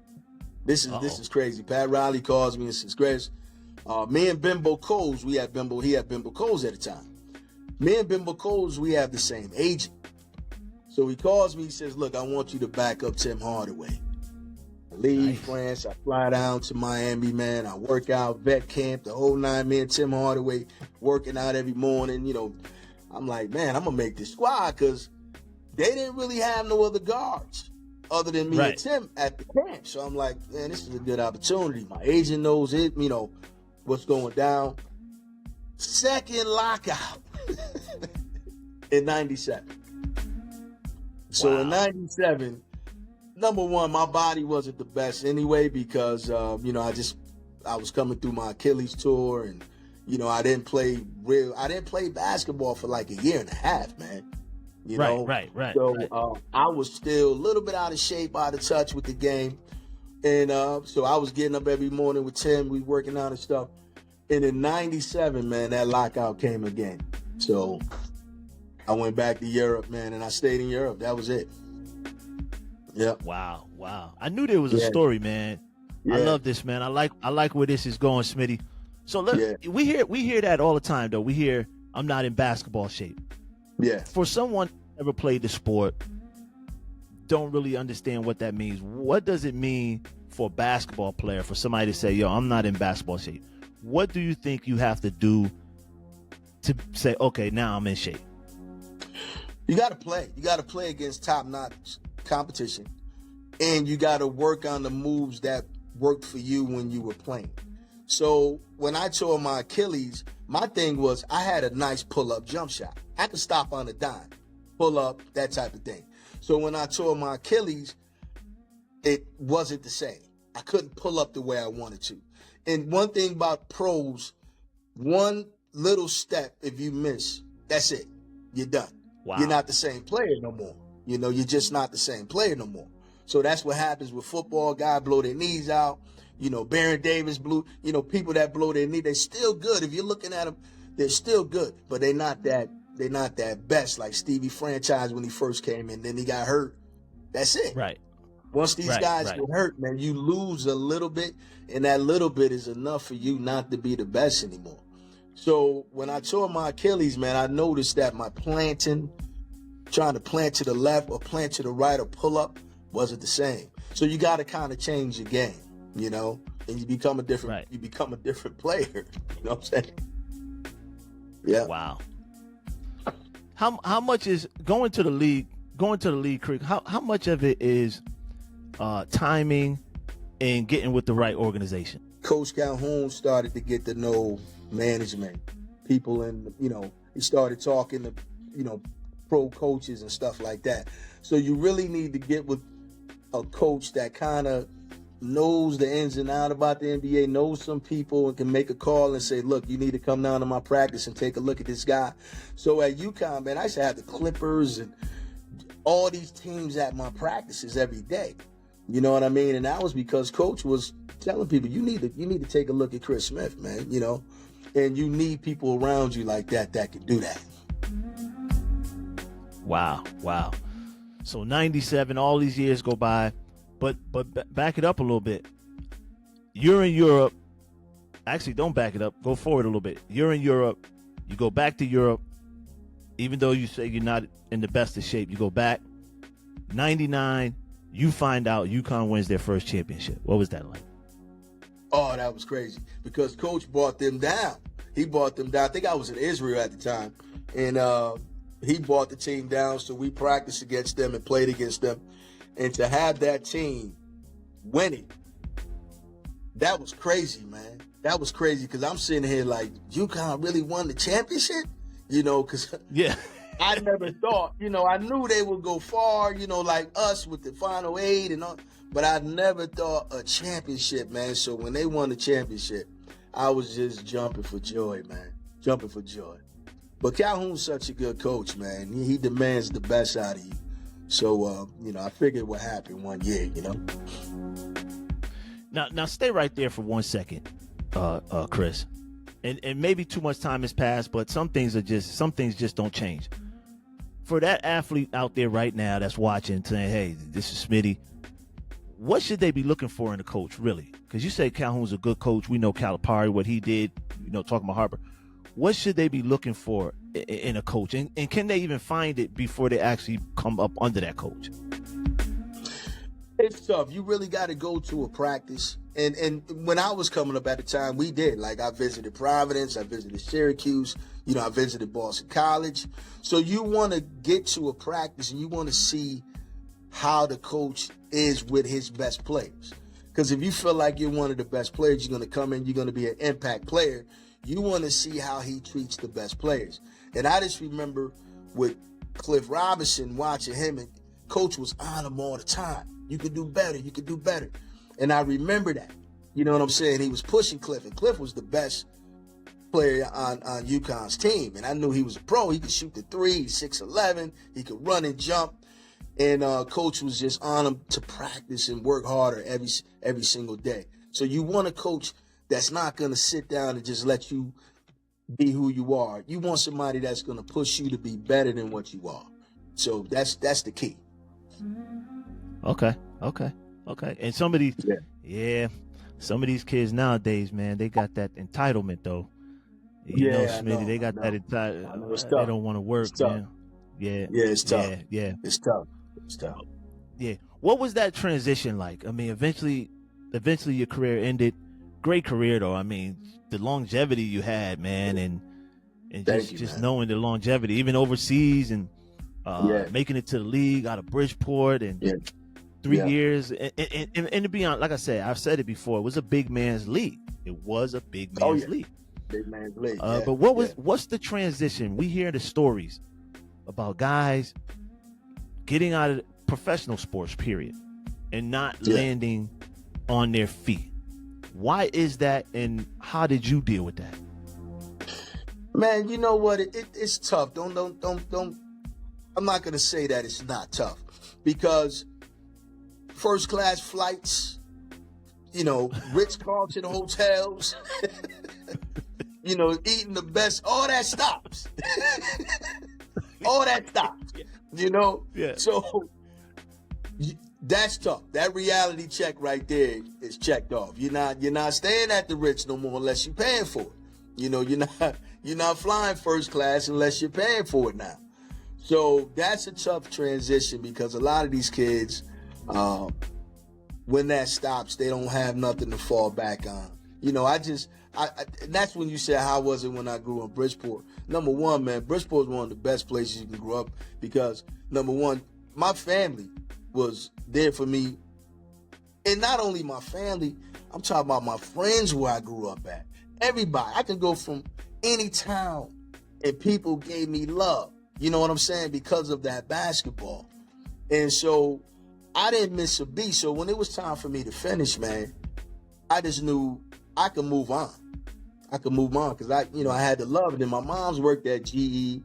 This is crazy. Pat Riley calls me and says, Grace, me and Bimbo Coles, he had Bimbo Coles at the time. Me and Bimbo Coles, we have the same agent. So he calls me, he says, look, I want you to back up Tim Hardaway. I leave France, I fly down to Miami, man. I work out, vet camp, the whole nine, me and Tim Hardaway working out every morning. I'm like, man, I'm going to make this squad because they didn't really have no other guards other than me and Tim at the camp. So I'm like, man, this is a good opportunity. My agent knows it, what's going down. Second lockout in '97. So in '97, number one, my body wasn't the best anyway because I was coming through my Achilles tour, and I didn't play basketball for like a year and a half, man. Right. So I was still a little bit out of shape, out of touch with the game, and so I was getting up every morning with Tim. We working out and stuff. And in '97, man, that lockout came again. So I went back to Europe, man, and I stayed in Europe. That was it. Yeah. Wow. I knew there was a story, man. Yeah. I love this, man. I like where this is going, Smitty. So we hear that all the time, though. We hear I'm not in basketball shape. Yeah. For someone who never played the sport, don't really understand what that means. What does it mean for a basketball player, for somebody to say, yo, I'm not in basketball shape? What do you think you have to do to say, okay, now I'm in shape? You got to play. You got to play against top-notch competition. and you got to work on the moves that worked for you when you were playing. So when I tore my Achilles, my thing was I had a nice pull-up jump shot. I could stop on a dime, pull up, that type of thing. So when I tore my Achilles, it wasn't the same. I couldn't pull up the way I wanted to. And one thing about pros, one little step, if you miss, that's it. You're done. Wow. You're not the same player no more. You're just not the same player no more. So that's what happens with football. Guys blow their knees out. Baron Davis blew, people that blow their knee, they're still good. If you're looking at them, they're still good, but they're not that best like Stevie Franchise when he first came in. Then he got hurt. That's it. Right. Once these guys get hurt, man, you lose a little bit, and that little bit is enough for you not to be the best anymore. So when I tore my Achilles, man, I noticed that my planting, trying to plant to the left or plant to the right or pull up, wasn't the same. So you got to kind of change your game, and you become a different player. You know what I'm saying? Yeah. Wow. How much is going to the league, Creek? How much of it is timing and getting with the right organization? Coach Calhoun started to get to know management, people, and he started talking to pro coaches and stuff like that. So you really need to get with a coach that kind of knows the ins and outs about the NBA, knows some people, and can make a call and say, look, you need to come down to my practice and take a look at this guy. So at UConn, man, I used to have the Clippers and all these teams at my practices every day. You know what I mean? And that was because Coach was telling people, you need to take a look at Chris Smith, man, and you need people around you like that can do that. Wow. So 97, all these years go by, but back it up a little bit. You're in Europe. Actually, don't back it up. Go forward a little bit. You're in Europe. You go back to Europe. Even though you say you're not in the best of shape, you go back. 99, you find out UConn wins their first championship. What was that like? Oh, that was crazy because Coach brought them down. He brought them down. I think I was in Israel at the time, and he brought the team down, so we practiced against them and played against them. And to have that team winning, that was crazy, man. That was crazy because I'm sitting here like, UConn really won the championship? Because yeah. I never thought, I knew they would go far, like us with the Final Eight and all, but I never thought a championship, man. So when they won the championship, I was just jumping for joy, man. Jumping for joy. But Calhoun's such a good coach, man. He demands the best out of you. So, I figured what happened one year, Now stay right there for 1 second, Chris. And maybe too much time has passed, but some things just don't change. For that athlete out there right now that's watching, saying, hey, this is Smitty, what should they be looking for in a coach, really? Because you say Calhoun's a good coach. We know Calipari, what he did, talking about Harper. What should they be looking for in a coach? And can they even find it before they actually come up under that coach? It's tough. You really got to go to a practice. And when I was coming up at the time, we did. Like, I visited Providence, I visited Syracuse, I visited Boston College. So you want to get to a practice and you want to see how the coach is with his best players. Because if you feel like you're one of the best players, you're going to come in, you're going to be an impact player. You want to see how he treats the best players. And I just remember with Cliff Robinson, watching him, and Coach was on him all the time. You could do better. You could do better. And I remember that. You know what I'm saying? He was pushing Cliff, and Cliff was the best player on UConn's team. And I knew he was a pro. He could shoot the three, 6'11". He could run and jump. And Coach was just on him to practice and work harder every single day. So you want a coach that's not going to sit down and just let you be who you are. You want somebody that's going to push you to be better than what you are. So that's the key. Okay. And some of these, some of these kids nowadays, man, they got that entitlement though. You know, Smitty, they got that entitlement. They don't want to work, man. Yeah, it's tough. Yeah, it's tough. Yeah. What was that transition like? I mean, eventually your career ended. Great career though. I mean, the longevity you had, man, and just knowing the longevity, even overseas, and making it to the league out of Bridgeport, and 3 years, and to be honest, like I said, I've said it before, it was a big man's league. It was a big Oh man's yeah, league. big man's league. But what's the transition? We hear the stories about guys getting out of professional sports, period, and not landing on their feet. Why is that, and how did you deal with that? Man, you know what? It's tough. Don't. I'm not gonna say that it's not tough, because first class flights, Ritz-Carlton hotels, eating the best, all that stops. All that stops. Yeah. So that's tough. That reality check right there is checked off. You're not staying at the Ritz no more unless you're paying for it. You're not flying first class unless you're paying for it now. So that's a tough transition, because a lot of these kids, when that stops, they don't have nothing to fall back on. That's when you said, how was it when I grew up in Bridgeport? Number one, man, Bridgeport is one of the best places you can grow up, because number one, my family was there for me. And not only my family, I'm talking about my friends where I grew up at. Everybody. I can go from any town and people gave me love. You know what I'm saying? Because of that basketball. And so I didn't miss a beat. So when it was time for me to finish, man, I just knew I could move on. Because I had the love. And then my mom's worked at GE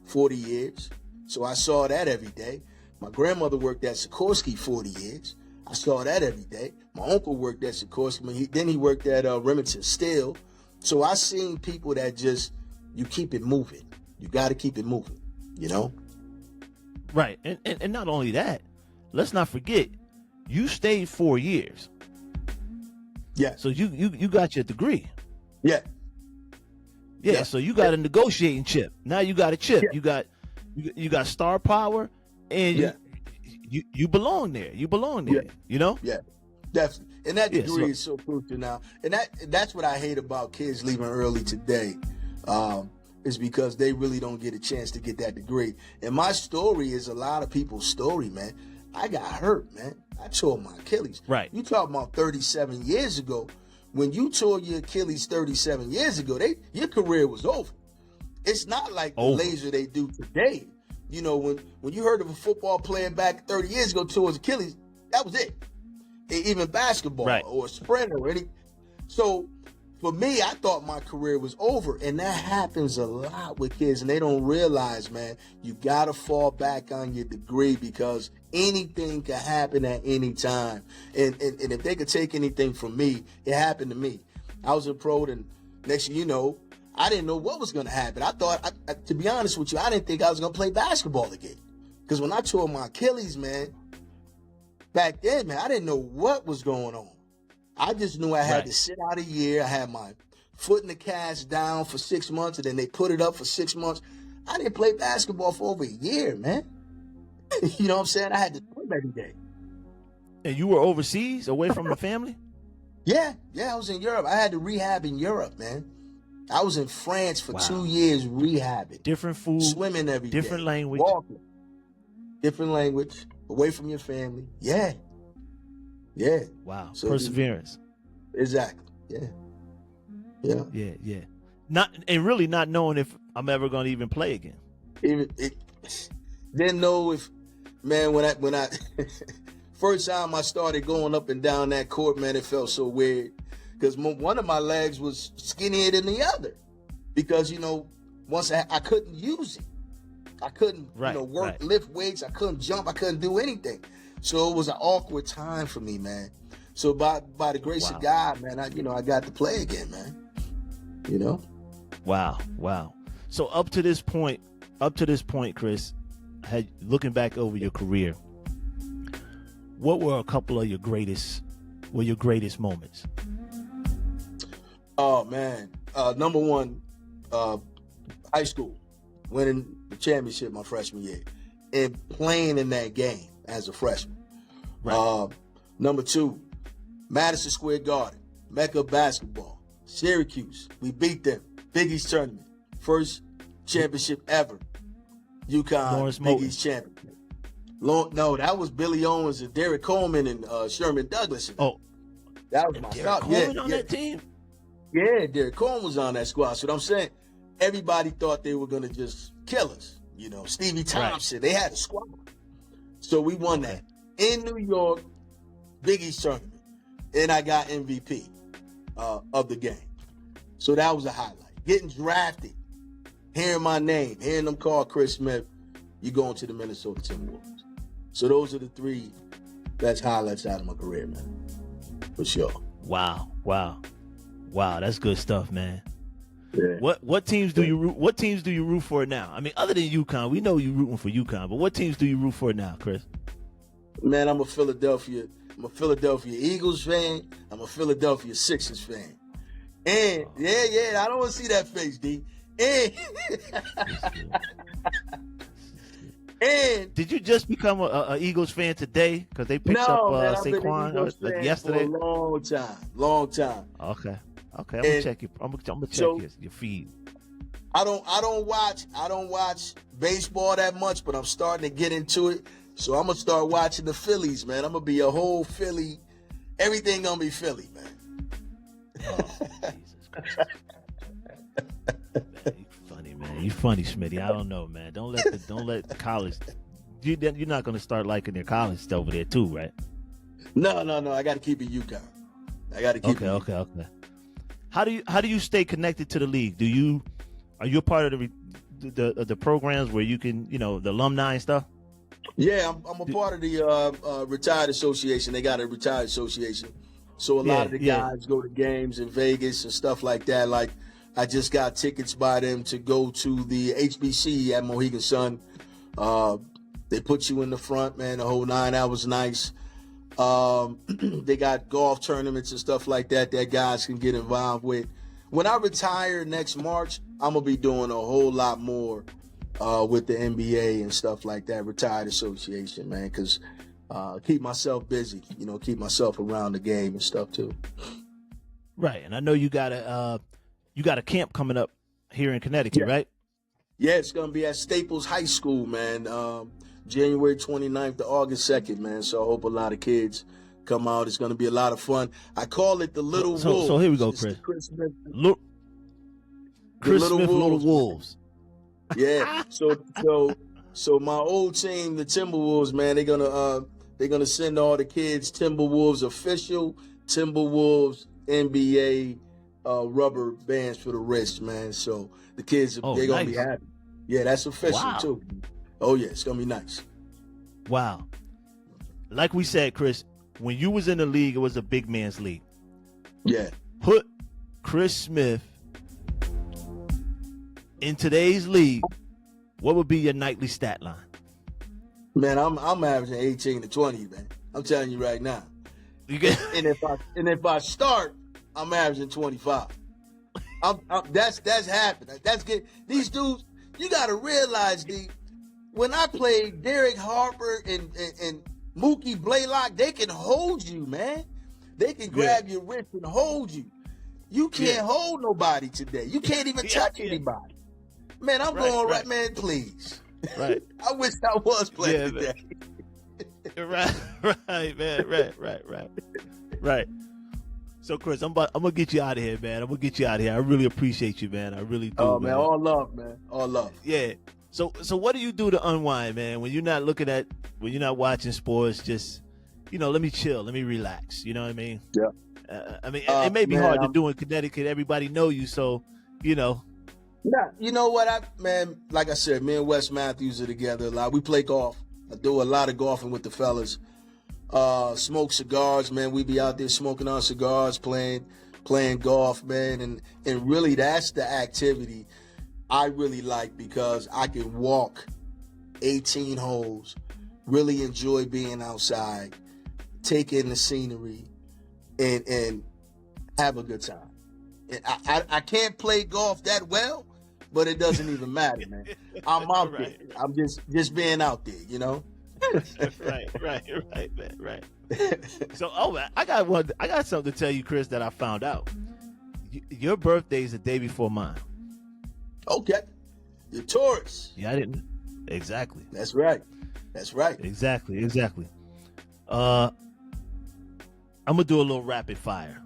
40 years. So I saw that every day. My grandmother worked at Sikorsky 40 years. I saw that every day. My uncle worked at Sikorsky. Then he worked at Remington Steel. So I seen people that you keep it moving. You got to keep it moving, Right. And not only that, let's not forget, you stayed 4 years. Yeah. So you got your degree. Yeah. Yeah. So you got a negotiating chip. Now you got a chip. Yeah. You got star power, and you belong there. You belong there. Yeah. Definitely. And that degree is so crucial now. And that's what I hate about kids leaving early today, is because they really don't get a chance to get that degree. And my story is a lot of people's story, man. I got hurt, man. I tore my Achilles. Right. You talking about 37 years ago. When you tore your Achilles 37 years ago, your career was over. It's not like the laser they do today. When you heard of a football player back 30 years ago tore his Achilles, that was it. Even basketball or sprinter or any. So for me, I thought my career was over, and that happens a lot with kids, and they don't realize, man, you got to fall back on your degree, because anything can happen at any time. And if they could take anything from me, it happened to me. I was a pro, and next thing you know, I didn't know what was going to happen. I thought, to be honest with you, I didn't think I was going to play basketball again. Because when I tore my Achilles, man, back then, man, I didn't know what was going on. I just knew I had to sit out a year. I had my foot in the cast down for 6 months, and then they put it up for 6 months. I didn't play basketball for over a year, man. You know what I'm saying? I had to swim every day. And you were overseas, away from the family? Yeah, I was in Europe. I had to rehab in Europe, man. I was in France for 2 years rehabbing. Different food. Swimming every day. Different language. Walking. Different language. Away from your family. Yeah. Wow. So perseverance. Exactly. Yeah. Really not knowing if I'm ever going to even play again. Didn't know if, man, when I first time I started going up and down that court, man, it felt so weird, because one of my legs was skinnier than the other, because once I couldn't use it. I couldn't lift weights. I couldn't jump. I couldn't do anything. So it was an awkward time for me, man. So by the grace of God, man, I got to play again, man. Wow. So up to this point, Chris, looking back over your career, what were a couple of your greatest moments? Oh man, number one, high school, winning the championship my freshman year, and playing in that game as a freshman. Right. Number two, Madison Square Garden, Mecca basketball, Syracuse. We beat them. Big East tournament, first championship ever. UConn Big East championship. No, that was Billy Owens and Derek Coleman and Sherman Douglas. Oh, that was and my Derek stop. Coleman on that team? Yeah, Derek Coleman was on that squad. So what I'm saying, everybody thought they were going to just kill us. You know, Stevie Thompson, they had a squad. So we won that in New York, Big East tournament. And I got MVP of the game. So that was a highlight. Getting drafted, hearing my name, hearing them call Chris Smith, you going to the Minnesota Timberwolves. So those are the three best highlights out of my career, man. For sure. Wow. That's good stuff, man. Yeah. What teams do you root? What teams do you root for now? I mean, other than UConn, we know you're rooting for UConn, but what teams do you root for now, Chris? Man, I'm a Philadelphia Eagles fan. I'm a Philadelphia Sixers fan. And yeah, I don't want to see that face, D. And did you just become a Eagles fan today? Because they picked up Saquon yesterday. For a long time. Okay. I'm gonna check your. I'm gonna check your feed. I don't watch baseball that much, but I'm starting to get into it. So I'm gonna start watching the Phillies, man. I'm gonna be a whole Philly. Everything gonna be Philly, man. Oh, Jesus Christ. Man, you funny, man. You funny, Smitty. I don't know, man. Don't let the college. You're not gonna start liking their college stuff over there too, right? No. I got to keep it UConn. I got to keep it. Okay. How do you stay connected to the league? Are you a part of the programs where you can, the alumni and stuff? Yeah, I'm a part of the retired association. They got a retired association, so a lot of the guys go to games in Vegas and stuff like that. Like I just got tickets by them to go to the HBC at Mohegan Sun. They put you in the front, man. The whole 9 hours, nice. They got golf tournaments and stuff like that guys can get involved with. When I retire next March, I'm gonna be doing a whole lot more with the NBA and stuff like that, retired association, man, because keep myself busy, keep myself around the game and stuff too. Right, and I know you got a camp coming up here in Connecticut, right? Yeah, it's gonna be at Staples High School, man. January 29th to August 2nd, man. So I hope a lot of kids come out. It's going to be a lot of fun. I call it the Little Wolves. So here we go, Chris. Chris Smith, Little Wolves. Yeah. So my old team, the Timberwolves, man, they're gonna send all the kids Timberwolves official Timberwolves NBA rubber bands for the wrist, man. So the kids they're gonna be happy. Yeah, that's official too. Oh, yeah, it's going to be nice. Wow. Like we said, Chris, when you was in the league, it was a big man's league. Yeah. Put Chris Smith in today's league, what would be your nightly stat line? Man, I'm averaging 18 to 20, man. I'm telling you right now. And if I start, I'm averaging 25. That's happening. That's good. These dudes, you got to realize, when I played Derek Harper and Mookie Blaylock, they can hold you, man. They can grab your wrist and hold you. You can't hold nobody today. You can't even touch anybody. Man, I'm going right, man, please. Right. I wish I was playing today. Right, man. Right. So, Chris, I'm gonna get you out of here, man. I really appreciate you, man. I really do. Oh, man, all love, man. All love. Yeah. So what do you do to unwind, man? When you're not watching sports, just, let me chill, let me relax. You know what I mean? Yeah. It may be hard to do in Connecticut. Everybody know you, so, Yeah, you know what, like I said, me and Wes Matthews are together a lot. We play golf. I do a lot of golfing with the fellas. Smoke cigars, man. We be out there smoking our cigars, playing golf, man. And really, that's the activity I really like, because I can walk 18 holes, really enjoy being outside, take in the scenery, and have a good time. And I can't play golf that well, but it doesn't even matter, man. I'm out there. I'm just being out there, Right, man, right. So, man, I got something to tell you, Chris, that I found out. Your birthday is the day before mine. Okay. You're Taurus. Yeah, I didn't. Exactly. That's right. That's right. Exactly. I'm gonna do a little rapid fire.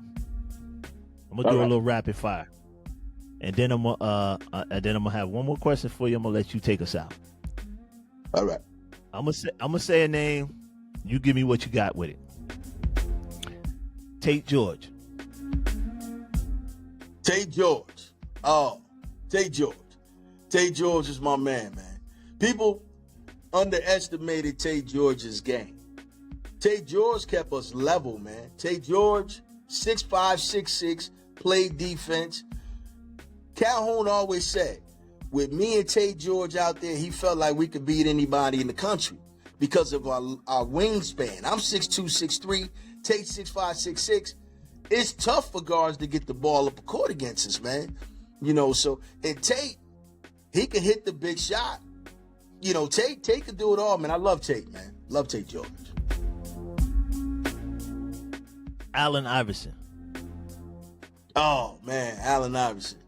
And then I'm gonna have one more question for you. I'm gonna let you take us out. All right. I'm gonna say a name. You give me what you got with it. Tate George. Tate George. Oh, Tate George. Tate George is my man. People underestimated Tate George's game. Tate George kept us level, man. Tate George, 6'5", 6'6", played defense. Calhoun always said, with me and Tate George out there, he felt like we could beat anybody in the country because of our wingspan. I'm 6'2", 6'3", Tate 6'5", 6'6". It's tough for guards to get the ball up the court against us, man. So, and Tate, he can hit the big shot. Tate can do it all, man. I love Tate, man. Love Tate George. Allen Iverson. Oh, man, Allen Iverson.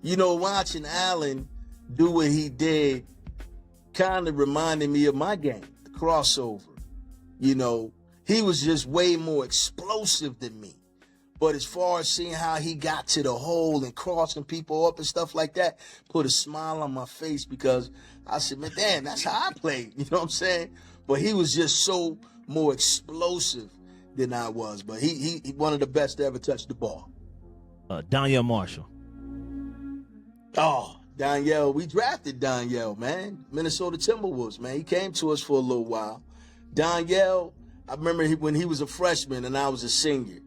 Watching Allen do what he did kind of reminded me of my game, the crossover. He was just way more explosive than me. But as far as seeing how he got to the hole and crossing people up and stuff like that, put a smile on my face because I said, man, damn, that's how I played. You know what I'm saying? But he was just so more explosive than I was. But he one of the best to ever touch the ball. Donyell Marshall. Oh, Donyell. We drafted Donyell, man. Minnesota Timberwolves, man. He came to us for a little while. Donyell, I remember when he was a freshman and I was a senior.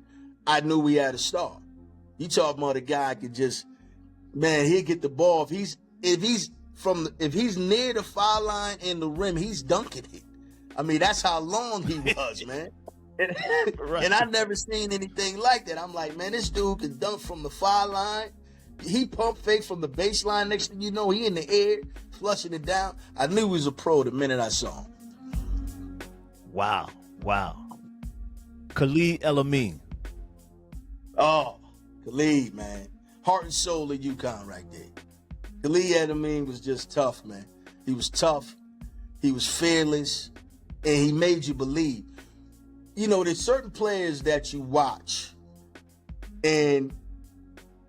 I knew we had a star. You talking about a guy could just, man, he'll get the ball. If he's near the foul line and the rim, he's dunking it. I mean, that's how long he was, man. Right. And I never seen anything like that. I'm like, man, this dude can dunk from the foul line. He pump fake from the baseline. Next thing you know, he in the air, flushing it down. I knew he was a pro the minute I saw him. Wow. Khalid El-Amin. Oh, Khalid, man. Heart and soul of UConn right there. Khalid El-Amin was just tough, man. He was tough. He was fearless. And he made you believe. There's certain players that you watch, and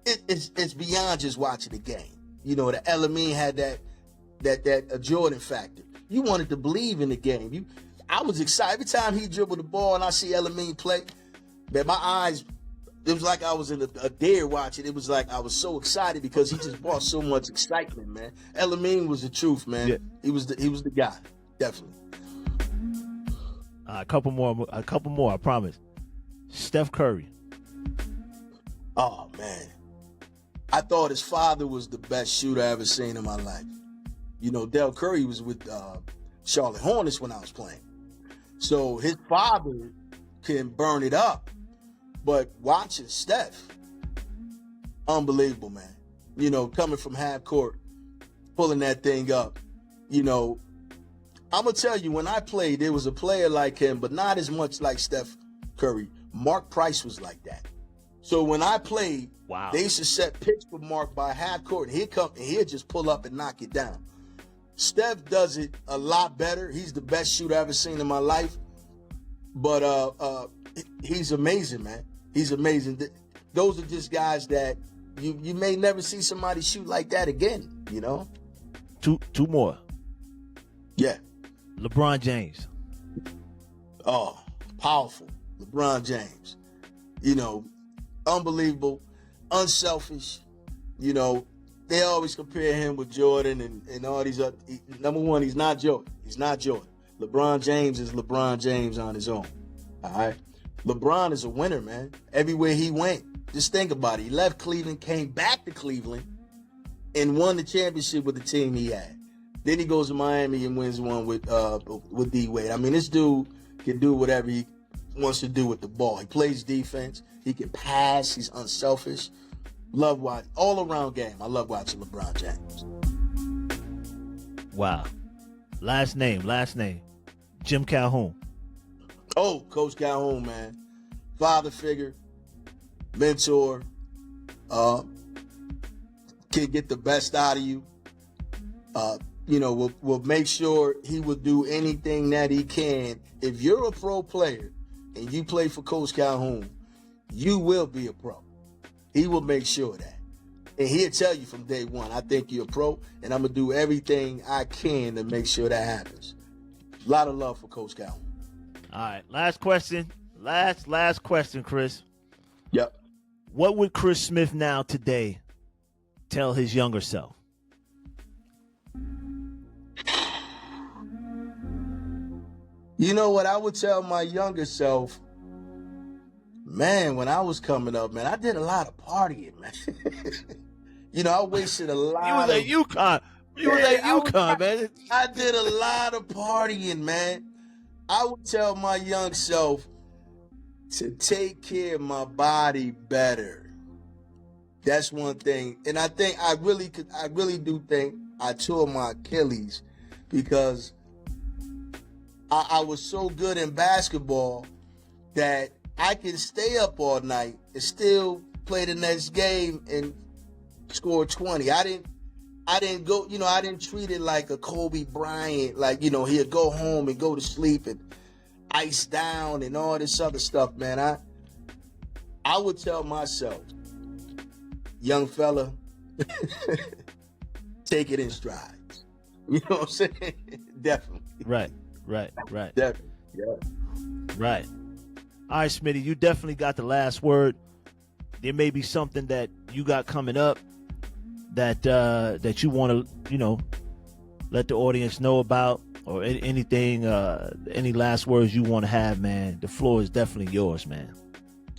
it's beyond just watching the game. The El-Amin had that Jordan factor. You wanted to believe in the game. I was excited every time he dribbled the ball and I see El-Amin play. Man, my eyes, it was like I was in a dare watching. It was like I was so excited because he just brought so much excitement, man. El-Amin was the truth, man. Yeah. He was the guy, definitely. A couple more, I promise. Steph Curry. Oh, man. I thought his father was the best shooter I ever seen in my life. Del Curry was with Charlotte Hornets when I was playing. So his father can burn it up. But watching Steph, unbelievable, man. Coming from half court, pulling that thing up. I'm going to tell you, when I played, there was a player like him, but not as much like Steph Curry. Mark Price was like that. So when I played, wow, they used to set picks for Mark by half court, and he'd come and he'd just pull up and knock it down. Steph does it a lot better. He's the best shooter I've ever seen in my life. But he's amazing, man. He's amazing. Those are just guys that you may never see somebody shoot like that again, Two more. Yeah. LeBron James. Oh, powerful. LeBron James. Unbelievable, unselfish. They always compare him with Jordan and all these other. Number one, he's not Jordan. He's not Jordan. LeBron James is LeBron James on his own. All right? LeBron is a winner, man. Everywhere he went. Just think about it. He left Cleveland, came back to Cleveland, and won the championship with the team he had. Then he goes to Miami and wins one with D-Wade. I mean, this dude can do whatever he wants to do with the ball. He plays defense. He can pass. He's unselfish. Love watching. All-around game. I love watching LeBron James. Wow. Last name. Jim Calhoun. Oh, Coach Calhoun, man. Father figure. Mentor. Can get the best out of you. will make sure he will do anything that he can. If you're a pro player and you play for Coach Calhoun, you will be a pro. He will make sure of that. And he'll tell you from day one, I think you're a pro, and I'm going to do everything I can to make sure that happens. A lot of love for Coach Calhoun. All right, last question. Last question, Chris. Yep. What would Chris Smith now today tell his younger self? You know what I would tell my younger self? Man, when I was coming up, man, I did a lot of partying, man. I wasted a lot. You was at UConn. You was at UConn, man. I did a lot of partying, man. I would tell my young self to take care of my body better. That's one thing. And I think I really do think I tore my Achilles because I was so good in basketball that I can stay up all night and still play the next game and score 20. I didn't go, I didn't treat it like a Kobe Bryant, like, he'd go home and go to sleep and ice down and all this other stuff, man. I would tell myself, young fella, take it in strides. You know what I'm saying? Definitely. Right. Definitely. Yeah. Right. All right, Smitty, you definitely got the last word. There may be something that you got coming up that you want to, let the audience know about, or anything, any last words you want to have, man. The floor is definitely yours, man.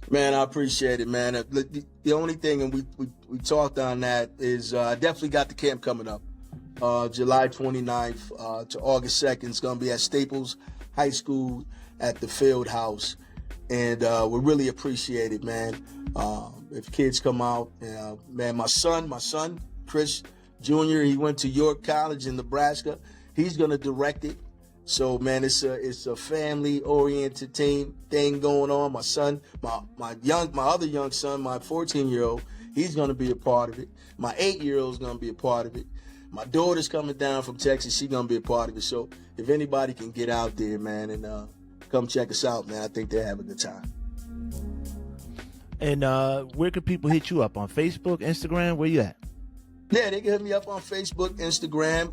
Man, I appreciate it, man. The only thing, and we talked on that, is I definitely got the camp coming up. July 29th to August 2nd. It's going to be at Staples High School at the Field House. And we really appreciate it, man. If kids come out, man, my son, Chris Jr., he went to York College in Nebraska. He's going to direct it. So, man, it's a family-oriented thing going on. My son, my other young son, my 14-year-old, he's going to be a part of it. My 8-year-old is going to be a part of it. My daughter's coming down from Texas. She's going to be a part of it. So if anybody can get out there, man, and come check us out, man, I think they'll have a good time. And where can people hit you up? On Facebook, Instagram? Where you at? Yeah, they can hit me up on Facebook, Instagram.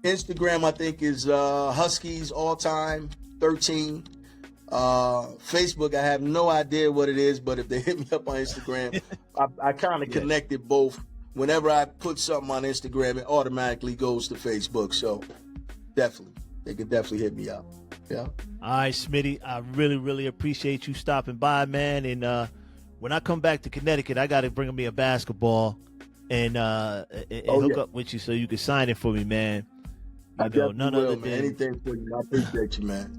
Instagram, I think, is Huskies All Time 13. Facebook, I have no idea what it is, but if they hit me up on Instagram, I kind of connected both. Whenever I put something on Instagram, it automatically goes to Facebook. So definitely, they can definitely hit me up. Yeah. All right, Smitty, I really, really appreciate you stopping by, man. And when I come back to Connecticut, I got to bring me a basketball and hook up with you so you can sign it for me, man. None other than anything for you. I appreciate you, man.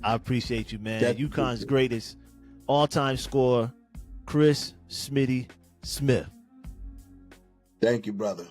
I appreciate you, man. Definitely UConn's greatest all-time scorer, Chris Smitty Smith. Thank you, brother.